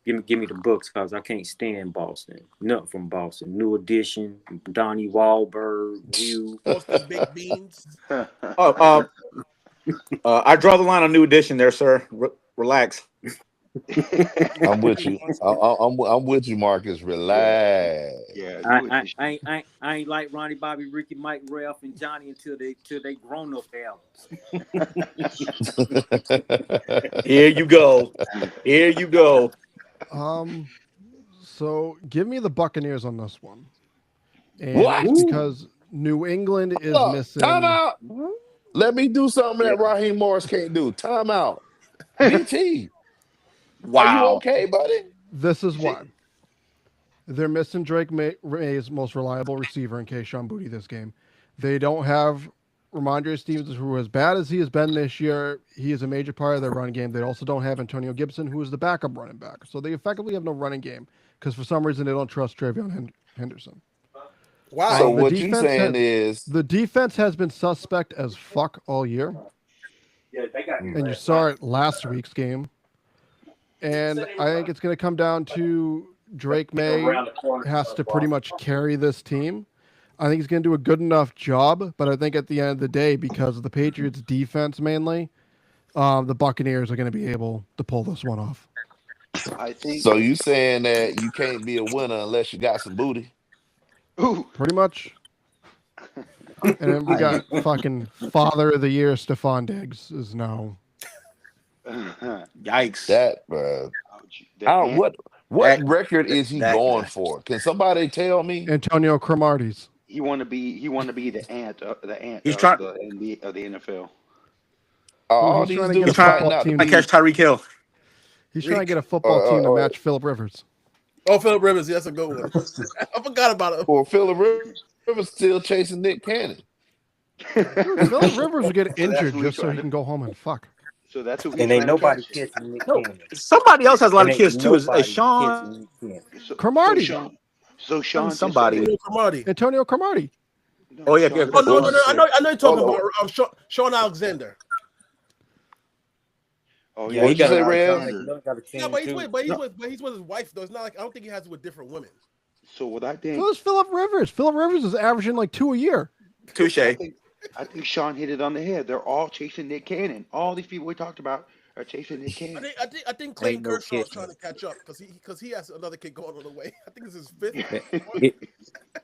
give me the Bucs because I can't stand Boston. Nothing from Boston. New Edition, Donnie Wahlberg, you. Boston Big Beans. I draw the line on New Edition there, sir. Relax. I'm with you. I'm with you, Marcus. Relax. Yeah, I ain't like Ronnie, Bobby, Ricky, Mike, Ralph, and Johnny until they grown up albums. Here you go. Here you go. So give me the Buccaneers on this one. And What? it's because New England is missing. Time out. Let me do something that Raheem Morris can't do. Time out. BT. Wow. Are you okay, buddy? This is why. They're missing Drake May's most reliable receiver in Kayshon Boutte this game. They don't have Ramondre Stevenson, who, as bad as he has been this year, he is a major part of their run game. They also don't have Antonio Gibson, who is the backup running back. So they effectively have no running game because for some reason they don't trust Travion Henderson. Wow. So what you saying is the defense has been suspect as fuck all year. And you saw it last week's game. And I think it's going to come down to Drake May has to pretty much carry this team. I think he's going to do a good enough job, but I think at the end of the day, because of the Patriots' defense mainly, the Buccaneers are going to be able to pull this one off. I think so. You saying that you can't be a winner unless you got some booty? Ooh. Pretty much. And then we got fucking Father of the Year, Stephon Diggs is now. Yikes. That, bro. What record is he going for? Can somebody tell me? Antonio Cromartie's. He want to be the ant He's of trying the NFL. All he's these trying to get dudes a fighting football out. team. I catch Tyreek Hill. He's trying to get a football team to match Phillip Rivers. Oh, Phillip Rivers, that's a good one. I forgot about it. Or Phillip Rivers still chasing Nick Cannon. Phillip Rivers will get injured just so he can go home and fuck. So that's who. And ain't nobody catching Nick Cannon. Somebody else has a lot of And kids ain't too. Is nobody Sean? catching Nick Cannon. Cromartie. So Sean, Somebody. Antonio Cromartie. Oh yeah. Oh no! I know you're talking about Sean Alexander. Oh yeah, yeah, he Yeah, but he's with his wife though. It's not like I don't think he has it with different women. So what I think? So is Phillip Rivers. Phillip Rivers is averaging like 2 a year. Touche. I think Sean hit it on the head. They're all chasing Nick Cannon. All these people we talked about are chasing Nick Cannon. I think Clayton Kershaw is trying to catch up because he has another kid going on the way. I think it's his fifth.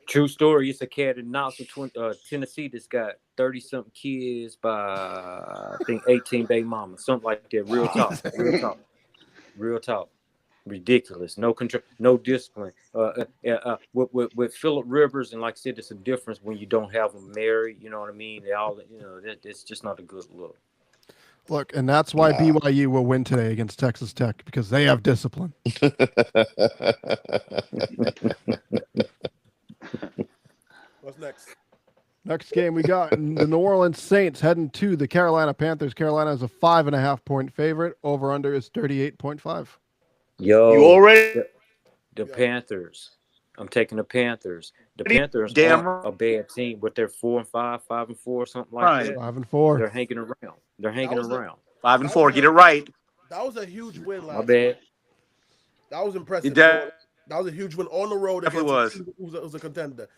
True story. It's a cat in Knoxville, Tennessee that's got 30-something kids by I think 18 baby mamas, something like that. Real talk. Ridiculous. No control, no discipline. With Phillip Rivers, and like I said, it's a difference when you don't have them married. You know what I mean? They all, it's just not a good look. Look, and that's why BYU will win today against Texas Tech because they have discipline. What's next? Next game we got the New Orleans Saints heading to the Carolina Panthers. Carolina is a 5.5-point favorite. Over under is 38.5. Yo, You already the Panthers. I'm taking the Panthers. The Panthers damn aren't a bad team, but they're 4-5, 5-4, something like right. that. 5-4. They're hanging around. They're hanging was a- around. 5-4. Get it right. That was a huge win My last bad. week. That was impressive. That That was a huge win on the road against definitely a was. team who was a contender.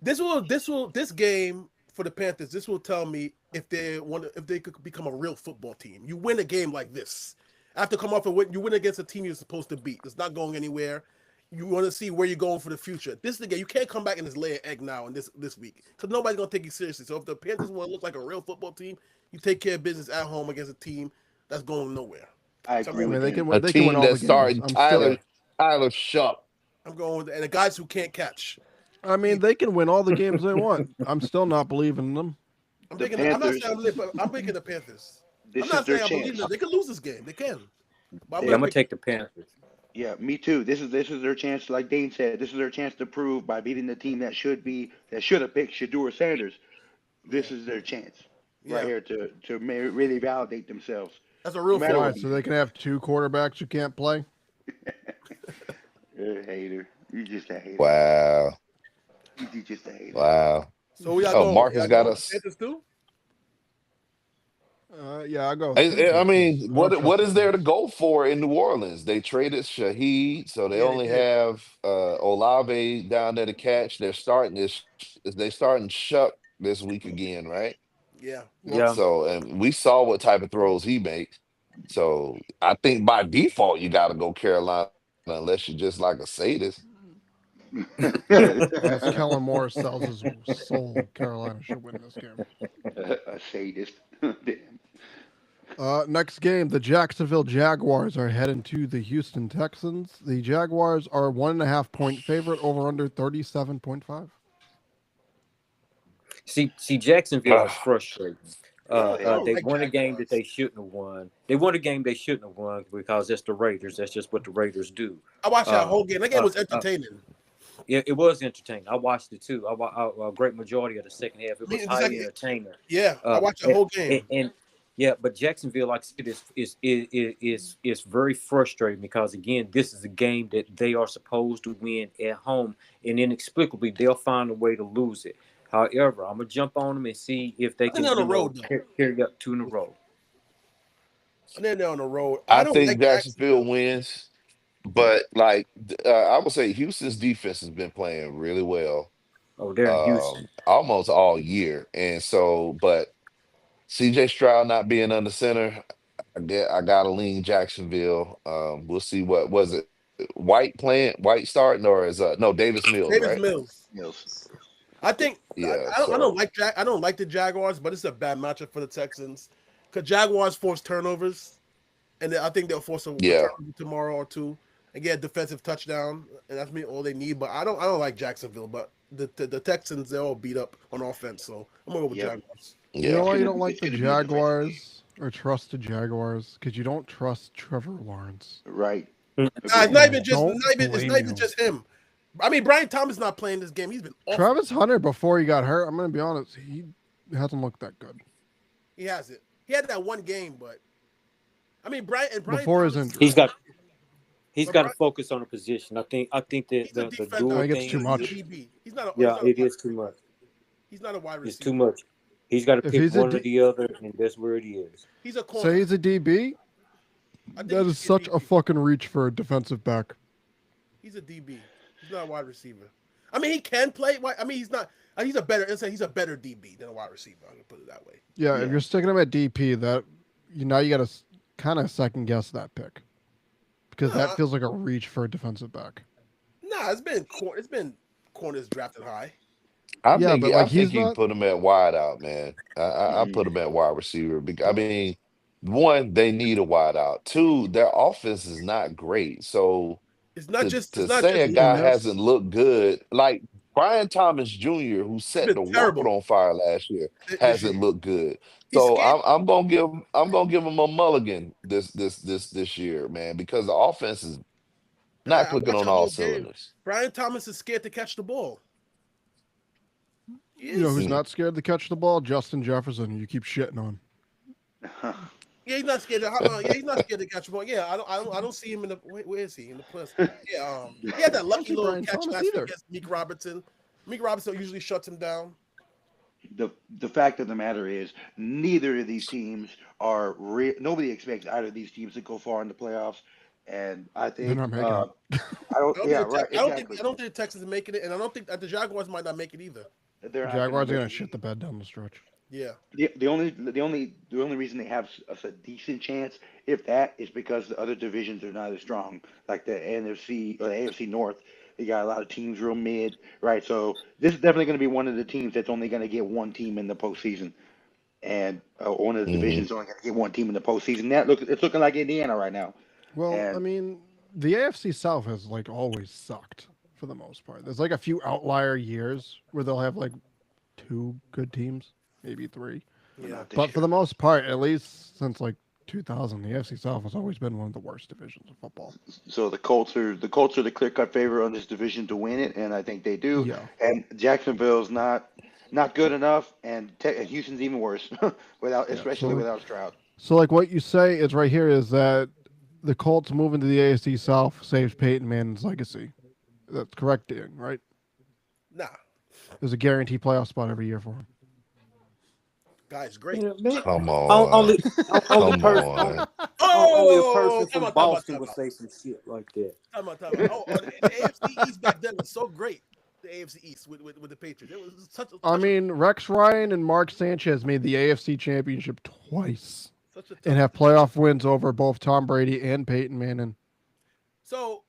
This game for the Panthers, this will tell me if they could become a real football team. You win a game like this. After come off and win, you win against a team you're supposed to beat. It's not going anywhere. You want to see where you're going for the future. This is the game. You can't come back and just lay an egg now in this week because nobody's gonna take you seriously. So if the Panthers want to look like a real football team, you take care of business at home against a team that's going nowhere. I So, agree I mean, with they him. can A win. They can team win all the that's games. starting I'm Tyler Shupp. I'm going with and the guys who can't catch. I mean, they can win all the games they want. I'm still not believing in them. I'm The thinking. I'm not Panthers- saying I'm picking the Panthers. This I'm not is their saying I believe chance. them. They could lose this game. They can. But Yeah, I'm gonna take the Panthers. Yeah, me too. This is their chance. Like Dane said, this is their chance to prove by beating the team that should have picked Shedeur Sanders. This is their chance right here to really validate themselves. That's a real No matter All football. right, so they can have two quarterbacks who can't play. You're a hater. You're just a hater. Wow. You're just a hater. Wow. So we got Oh, going. Marcus Y'all got going us. Panthers too. Yeah, I go. I mean, I what don't what trust is the there to Saints. go for in New Orleans? They traded Shaheed, so they Yeah, they only did. have Olave down there to catch. They starting Shuck this week again, right? Yeah. Yeah. So and we saw what type of throws he makes. So I think by default you got to go Carolina unless you're just like a sadist. As Kellen Moore sells his soul, Carolina should win this game. A sadist. Damn. Next game, the Jacksonville Jaguars are heading to the Houston Texans. The Jaguars are 1.5-point favorite. Over under 37.5. See, Jacksonville is Ah. frustrating. don't They like won a game that Jaguars. they shouldn't have won. They won a game they shouldn't have won because that's the Raiders. That's just what the Raiders do. I watched that Uh, whole game. That game was uh, entertaining. Yeah, it was entertaining. I watched it too. A great majority of the second half. It was It's highly like- entertaining. Yeah, I watched the whole game. And yeah, but Jacksonville, like I said, is very frustrating because again, this is a game that they are supposed to win at home, and inexplicably they'll find a way to lose it. However, I'm gonna jump on them and see if they can they're on the road, though. carry up 2 in a row. And then they're on the road. I don't think like Jacksonville wins, but like I would say Houston's defense has been playing really well Oh, they're in Houston. almost all year. And so, but CJ Stroud not being under center, I gotta lean Jacksonville. We'll see what was it. White starting or is no Davis Mills, Davis right? Mills. I think Yeah, I don't like the Jaguars, but it's a bad matchup for the Texans because Jaguars force turnovers, and I think they'll force a turnover tomorrow or two and get a defensive touchdown, and that's all they need. But I don't like Jacksonville, but the Texans they're all beat up on offense, so I'm gonna go with Jaguars. You know why you It's don't gonna- like it's the gonna be a defensive Jaguars or trust the Jaguars? Because you don't trust Trevor Lawrence. Right. It's not even Don't blame you. just him. I mean, Brian Thomas not playing this game. He's been awful. Travis Hunter, before he got hurt, I'm going to be honest, he hasn't looked that good. He has it. He had that one game, but I mean, Brian Before his Thomas- injury. He's got to focus on a position. I think that He's a the defender. dual I think it's thing too is- much. He's a DB. He's not a, Yeah, he's not a it wide is too much. He's not a wide receiver. It's too much. He's got to If pick he's a one or the other, and that's where it is. He's a corner. Say he's a DB? I think That he is should such be a fucking reach for a defensive back. He's a DB. He's not a wide receiver. I mean, he can play. I mean, he's not. He's a better. He's a better DB than a wide receiver. I'm gonna put it that way. Yeah, if you're sticking him at DP, that now you got to kind of second guess that pick because that feels like a reach for a defensive back. Nah, it's been corners drafted high. I Yeah, think but, I like, he's think you not- put him at wide out, man. I put him at wide receiver. I mean, one, they need a wide out. Two, their offense is not great. So It's not to just. to It's not say a just guy him. hasn't looked good, like Brian Thomas Jr., who set been the world terrible. on fire last year, This hasn't year. looked good. He's So scared. I'm gonna give him a mulligan this year, man, because the offense is Nah, I not clicking watched on the all whole game. cylinders. Brian Thomas is scared to catch the ball. You know who's Mm. not scared to catch the ball? Justin Jefferson. You keep shitting on. Yeah, he's not scared. Yeah, he's not scared to catch the ball. Yeah, I don't see him in the. Where is he in the plus? Yeah, he had that I don't lucky see little Brian catch Thomas last week either. against Meek Robertson. Meek Robertson usually shuts him down. The fact of the matter is, neither of these teams are real. Nobody expects either of these teams to go far in the playoffs, and I They're think not making it. I don't. Yeah, right. Exactly. I don't think the Texans are making it, and I don't think that the Jaguars might not make it either. The They're not going to Jaguars are make gonna it. shit the bed down the stretch. Yeah. The only reason they have a decent chance, if that, is because the other divisions are not as strong. Like the NFC or the AFC North, they got a lot of teams real mid, right? So this is definitely going to be one of the teams that's only going to get one team in the postseason, and one of the Hmm. divisions only going to get one team in the postseason. It's looking like Indiana right now. Well, I And mean, the AFC South has like always sucked for the most part. There's like a few outlier years where they'll have like 2 good teams, maybe 3. Yeah. not this But for year. the most part, at least since like 2000, the AFC South has always been one of the worst divisions of football. So the Colts are the clear cut favorite on this division to win it, and I think they do. Yeah. And Jacksonville's not good enough, and Houston's even worse without, Yeah. especially without Stroud. So like what you say is right here is that the Colts moving to the AFC South saves Peyton Manning's legacy. That's correct, Dan, right? Nah, There's a guaranteed playoff spot every year for him. guy's great. You know, man, Come only on. only Come person on. only a Oh, person come from on, Boston would say some shit like that. Time out. Oh, the AFC East back then was so great. The AFC East with the Patriots. It was such I mean, Rex Ryan and Mark Sanchez made the AFC Championship twice such a and have playoff wins over both Tom Brady and Peyton Manning. So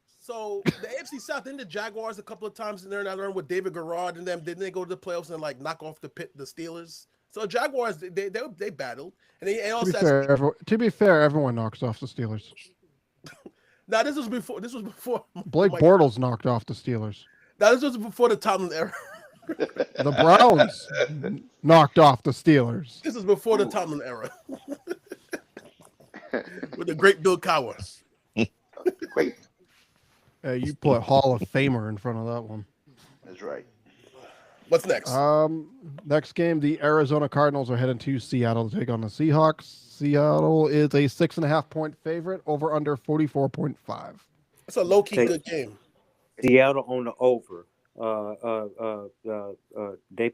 the AFC South, didn't the Jaguars a couple of times in there, and I learned with David Garrard and them, didn't they go to the playoffs and like knock off the Steelers? So Jaguars, they battled, and they also To be fair, everyone knocks off the Steelers. now this was before Blake Mike- Bortles knocked off the Steelers. Now this was before the Tomlin era. The Browns knocked off the Steelers. This is before the Tomlin era. With the great Bill Cowher. Great. You put Hall of Famer in front of that one. That's right. What's next? Next game, the Arizona Cardinals are heading to Seattle to take on the Seahawks. Seattle is a 6.5 point favorite, over under 44.5. It's a low key Take- good game. Seattle on the over. The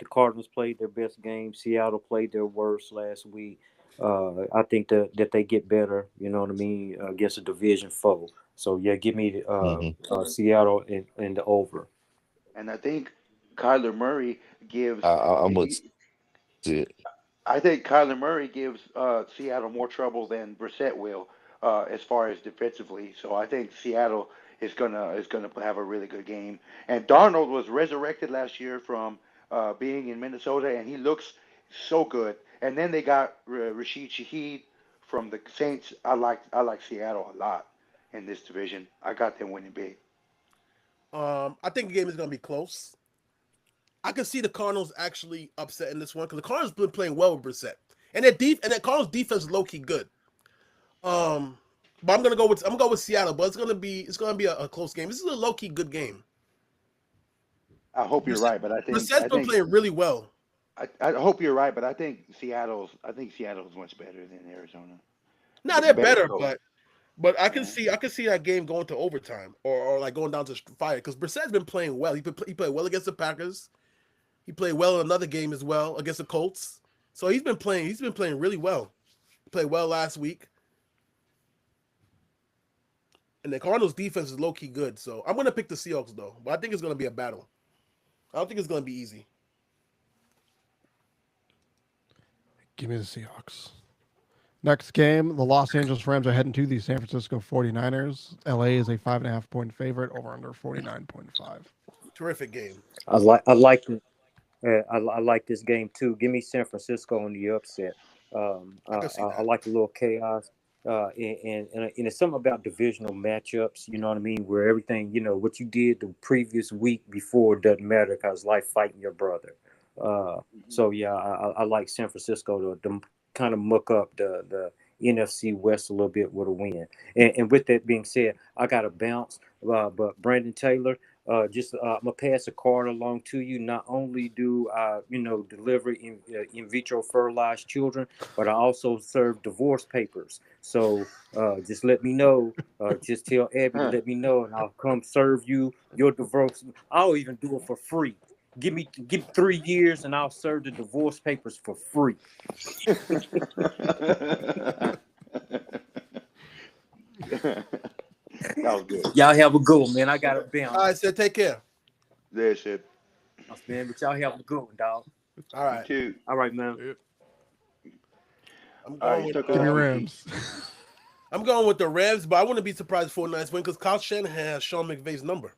Cardinals played their best game. Seattle played their worst last week. I think that they get better. You know what I mean, against a division foe. So yeah, give me Seattle in the over. And I think Kyler Murray gives. I'm with it. I think Kyler Murray gives Seattle more trouble than Brissett will, as far as defensively. So I think Seattle is gonna have a really good game. And Darnold was resurrected last year from being in Minnesota, and he looks so good. And then they got Rashid Shaheed from the Saints. I like Seattle a lot in this division. I got them winning big. I think the game is going to be close. I can see the Cardinals actually upsetting this one because the Cardinals been playing well with Brissett, and that Cardinals defense is low key good. But I'm gonna go with Seattle, but it's gonna be a close game. This is a low key good game. I hope you're right, but I think Brissett's been playing really well. I hope you're right, but I think Seattle's much better than Arizona. No, they're better, coach. but I can see that game going to overtime or like going down to fire because Brissett's been playing well. He played well against the Packers. He played well in another game as well against the Colts. So he's been playing really well. He played well last week. And the Cardinals defense is low key good. So I'm gonna pick the Seahawks though, but I think it's gonna be a battle. I don't think it's gonna be easy. Give me the Seahawks. Next game, the Los Angeles Rams are heading to the San Francisco 49ers. LA is a 5.5 point favorite, over under 49.5. Terrific game. I like this game too. Give me San Francisco on the upset. I like a little chaos. And it's something about divisional matchups, you know what I mean, where everything, what you did the previous week before doesn't matter because life fighting your brother. So yeah, I like San Francisco to kind of muck up the NFC West a little bit with a win. And with that being said, I got to bounce. But Brandon Taylor, I'm gonna pass a card along to you. Not only do I, deliver in vitro fertilized children, but I also serve divorce papers. So just let me know. Just tell Abby to let me know, and I'll come serve you your divorce. I'll even do it for free. Give me 3 years, and I'll serve the divorce papers for free. That was good. Y'all have a good one, man. I got to bounce. All right, so take care. There, shit. Man, but y'all have a good one, dog. All right. You too. All right, man. I'm All right, going with stuck Give me on Rams. I'm going with the Rams, but I wouldn't be surprised if 49ers win because Kyle Shanahan has Sean McVay's number.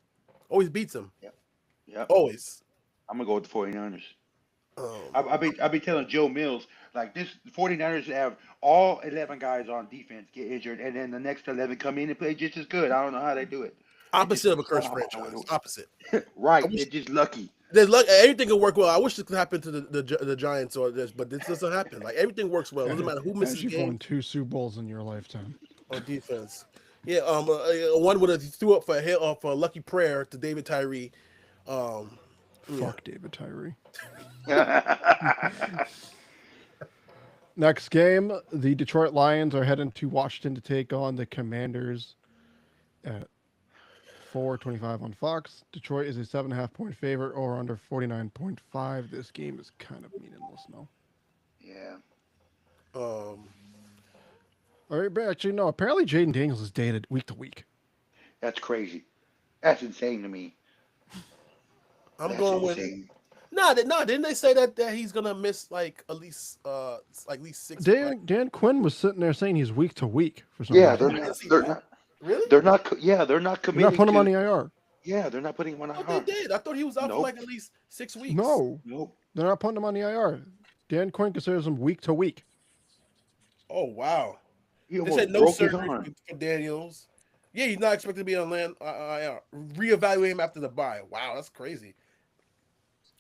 Always beats him. Yep. Always. I'm gonna go with the 49ers. Um, I be telling Joe Mills like this 49ers have all 11 guys on defense get injured and then the next 11 come in and play just as good. I don't know how they do it. opposite of a cursed somehow- franchise. Opposite. Right, I wish- they're just lucky. There's luck. Everything can work well. I wish this could happen to the Giants or this, but this doesn't happen. Like everything works well. It doesn't matter who misses As you've games won 2 Super Bowls in your lifetime. on defense. Yeah. One would have threw up for a lucky prayer to David Tyree. Fuck David Tyree. Next game, the Detroit Lions are heading to Washington to take on the Commanders at 4:25 on Fox. Detroit is a 7.5 point favorite or under 49.5. This game is kind of meaningless now. Yeah. All right, but actually, no. Apparently, Jaden Daniels is dated week to week. That's crazy. That's insane to me. I'm going with. insane. No, didn't they say that he's gonna miss at least 6? Dan Quinn was sitting there saying he's week to week for some Yeah, reason. they're not. Really? They're not They're not committing putting him on to. the IR. Yeah, they're not putting him on I thought they IR. did. I thought he was out for Nope. at least 6 weeks. No, Nope. they're not putting him on the IR. Dan Quinn considers him week to week. Oh wow. He They almost said no broke his surgery arm. for Daniels. Yeah, he's not expected to be on land. Reevaluate him after the bye. Wow, that's crazy.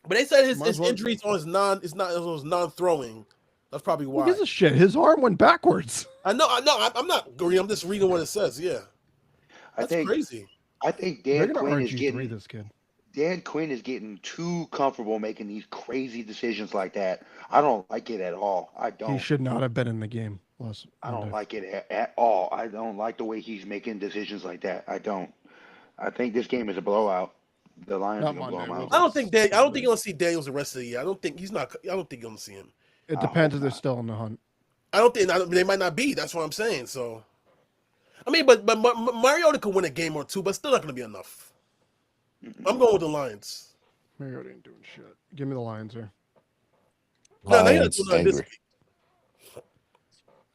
But they said his injuries on his non-throwing. That's probably Who why. gives a shit? His arm went backwards. I know. I'm not agreeing. I'm just reading what it says. Yeah, that's crazy. I think They're Dan gonna Quinn is RG3 getting this kid. Dan Quinn is getting too comfortable making these crazy decisions like that. I don't like it at all. I He don't. should not have been in the game last I don't Monday. like it at all. I don't like the way he's making decisions like that. I don't. I think this game is a blowout. The Lions are Not gonna blow him Monday, out. I don't think you're gonna see Daniels the rest of the year. I don't think you're gonna see him. It depends if they're still in the hunt. I don't think they might not be. That's what I'm saying. So, I mean, but Mariota could win a game or two, but still not gonna be enough. I'm going with the Lions. Mariota ain't doing shit. Give me the Lions here. No, they Lions do nothing this angry. week.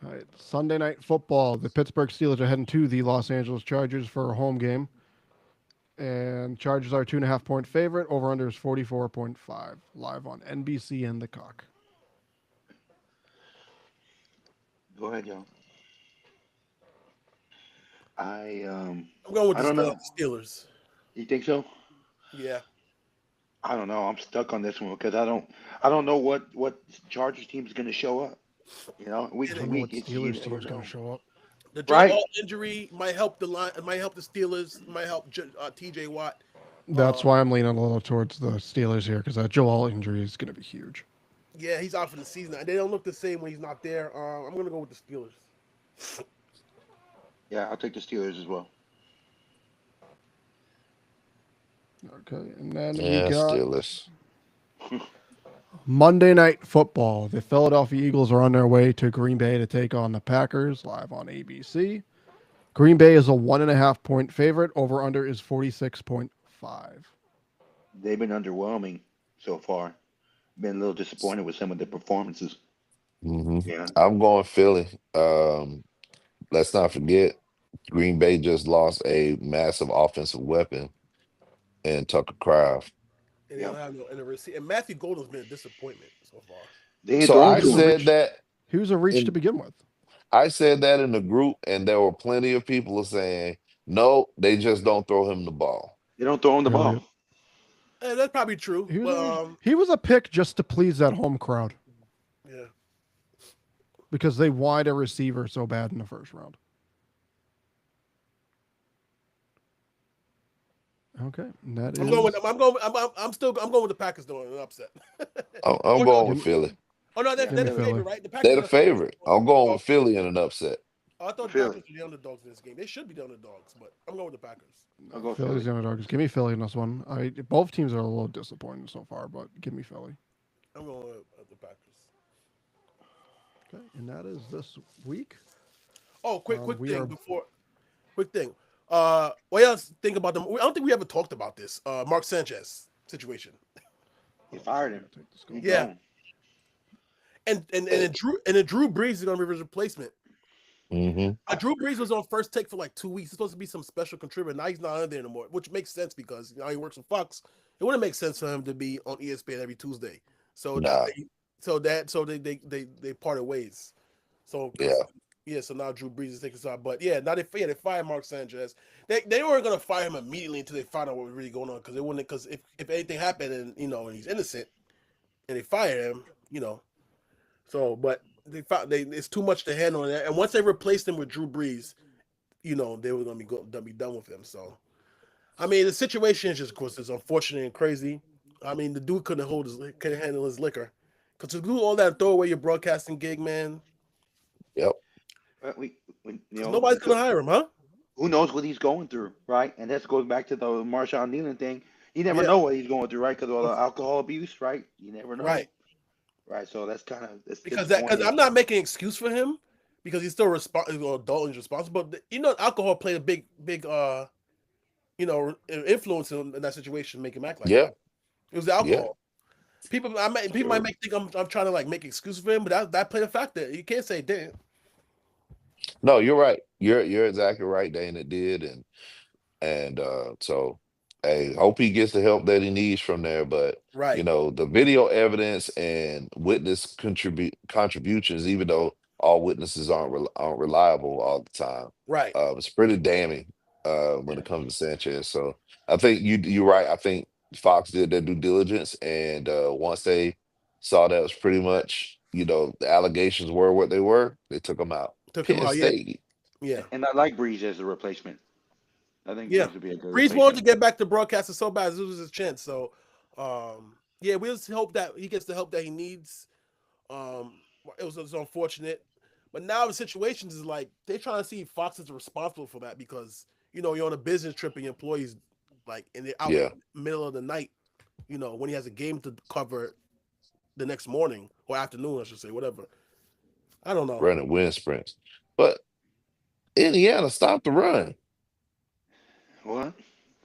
All right, Sunday Night Football. The Pittsburgh Steelers are heading to the Los Angeles Chargers for a home game. And Chargers are 2.5 point favorite. Over under is 44.5. Live on NBC and the Cock. Go ahead, y'all. I'm going with I don't know. the Steelers. You think so? Yeah. I don't know. I'm stuck on this one because I don't know what Chargers team is going to show up. You know, week I to don't know what week, Steelers team's going to show up. The Joe Right. Alt injury might help the line. It might help the Steelers. Might help T.J. Watt. That's why I'm leaning a little towards the Steelers here because that Joel injury is going to be huge. Yeah, he's out for the season. They don't look the same when he's not there. I'm gonna go with the Steelers. Yeah, I'll take the Steelers as well. Okay, and then Yeah, we got Steelers. Monday Night Football. The Philadelphia Eagles are on their way to Green Bay to take on the Packers live on ABC. Green Bay is a 1.5 point favorite. Over under is 46.5. They've been underwhelming so far. Been a little disappointed with some of their performances. Yeah. I'm going Philly. Let's not forget, Green Bay just lost a massive offensive weapon in Tucker Kraft. And they don't have no in the receiver. And Matthew Golden's been a disappointment so far. They ain't So throwing I to him. said that He was a reach to begin with. I said that in the group, and there were plenty of people saying, no, they just don't throw him the ball. They don't throw him the ball. That's probably true. He was, But he was a pick just to please that home crowd yeah. because they wanted a receiver so bad in the first round. Okay, that is. I'm going with I'm going with the Packers though in an upset. I'm Oh, going no. with Philly. Oh no, they're Yeah, Give the me Philly. favorite, Philly. right? The They're Packers the are favorite. I'm going Oh, with Philly in an upset. I thought Philly. Packers were the underdogs in this game. They should be the underdogs, but I'm going with the Packers. I'll go Philly's Philly. the underdogs. Give me Philly in this one. Both teams are a little disappointing so far, but give me Philly. I'm going with the Packers. Okay, and that is this week. Oh, quick we thing are- before. Quick thing. What else think about them? I don't think we ever talked about this. Mark Sanchez situation. You fired him. Take the scope. Yeah. Gone. And then Drew Brees is going to be his replacement. Mm-hmm. Drew Brees was on First Take for like 2 weeks. He's supposed to be some special contributor. Now he's not on there anymore, which makes sense because now he works for Fox. It wouldn't make sense for him to be on ESPN every Tuesday. So Nah. they parted ways. So Yeah. So now Drew Brees is taking side. But yeah, now they fired Mark Sanchez. They weren't gonna fire him immediately until they found out what was really going on because they wouldn't. Because if anything happened and and he's innocent and they fire him, So, but they found it's too much to handle, and once they replaced him with Drew Brees, they were gonna be done with him. So, I mean, the situation is just, of course, it's unfortunate and crazy. I mean, the dude couldn't handle his liquor, because to do all that and throw away your broadcasting gig, man. Yep. Nobody's gonna hire him, huh? Who knows what he's going through, right? And that goes back to the Marshawn Kneeland thing. You never know what he's going through, right? Because of all the alcohol abuse, right? You never know, Right? So that's kind of Because I'm not making an excuse for him because he's still adult and responsible. But alcohol played a big influence in that situation, make him act like that. It was the alcohol. People might think I'm trying to like make excuses for him, but that played a factor. You can't say it didn't. No, you're right. You're exactly right, Dane. It did, and so hey, hope he gets the help that he needs from there. But Right. the video evidence and witness contributions, even though all witnesses aren't reliable all the time, Right. it's pretty damning when it comes to Sanchez. So I think you're right. I think Fox did their due diligence, and once they saw that it was pretty much the allegations were what they were, they took him out. Penn State. Yeah. And I like Breeze as a replacement. I think Breeze would be a good Breeze wanted to get back to broadcasting so bad. This was his chance. So, we just hope that he gets the help that he needs. It was unfortunate. But now the situation is like they're trying to see if Fox is responsible for that because, you're on a business trip and your employees like in the middle of the night, when he has a game to cover the next morning or afternoon, I should say, whatever. I don't know. Running wind sprints. But Indiana stopped the run. What?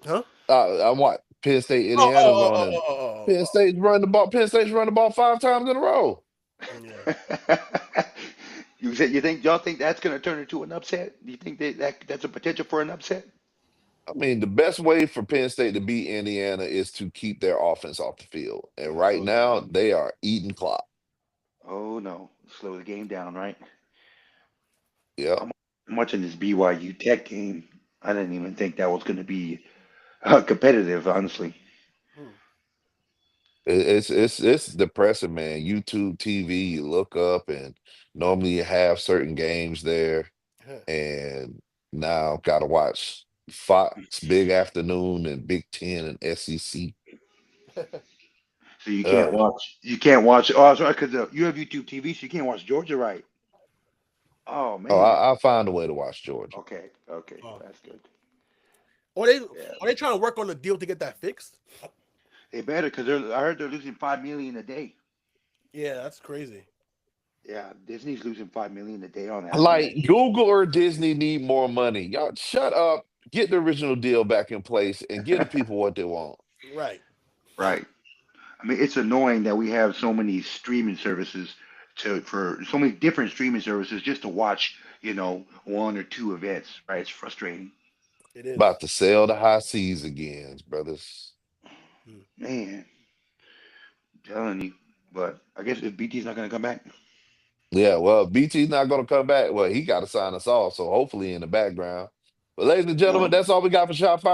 Huh? I'm what? Penn State, Indiana's on. Penn State's run the ball. Penn State's run the ball 5 times in a row. Yeah. Y'all think that's going to turn into an upset? Do you think that's a potential for an upset? I mean, the best way for Penn State to beat Indiana is to keep their offense off the field. And right now, they are eating clock. Oh, no. Slow the game down, right? Yeah. I'm watching this BYU Tech game. I didn't even think that was going to be competitive, honestly. It's depressing, man. YouTube TV, you look up, and normally you have certain games there, and now got to watch Fox, Big Afternoon, and Big Ten and SEC. So you can't watch. You can't watch. Oh, that's right, because you have YouTube TV, so you can't watch Georgia, right? Oh man. Oh, I'll find a way to watch Georgia. Okay, that's good. Are they trying to work on the deal to get that fixed? They better, because I heard they're losing $5 million a day. Yeah, that's crazy. Yeah, Disney's losing $5 million a day on that. Like Google or Disney need more money. Y'all shut up. Get the original deal back in place and give the people what they want. Right. Right. I mean, it's annoying that we have so many streaming services for so many different streaming services just to watch, 1 or 2 events. Right? It's frustrating. It is. About to sail the high seas again, brothers. Man, I'm telling you. But I guess if BT's not going to come back. Yeah, well, BT's not going to come back. Well, he got to sign us off, so hopefully in the background. But ladies and gentlemen, that's all we got for Shot Fire.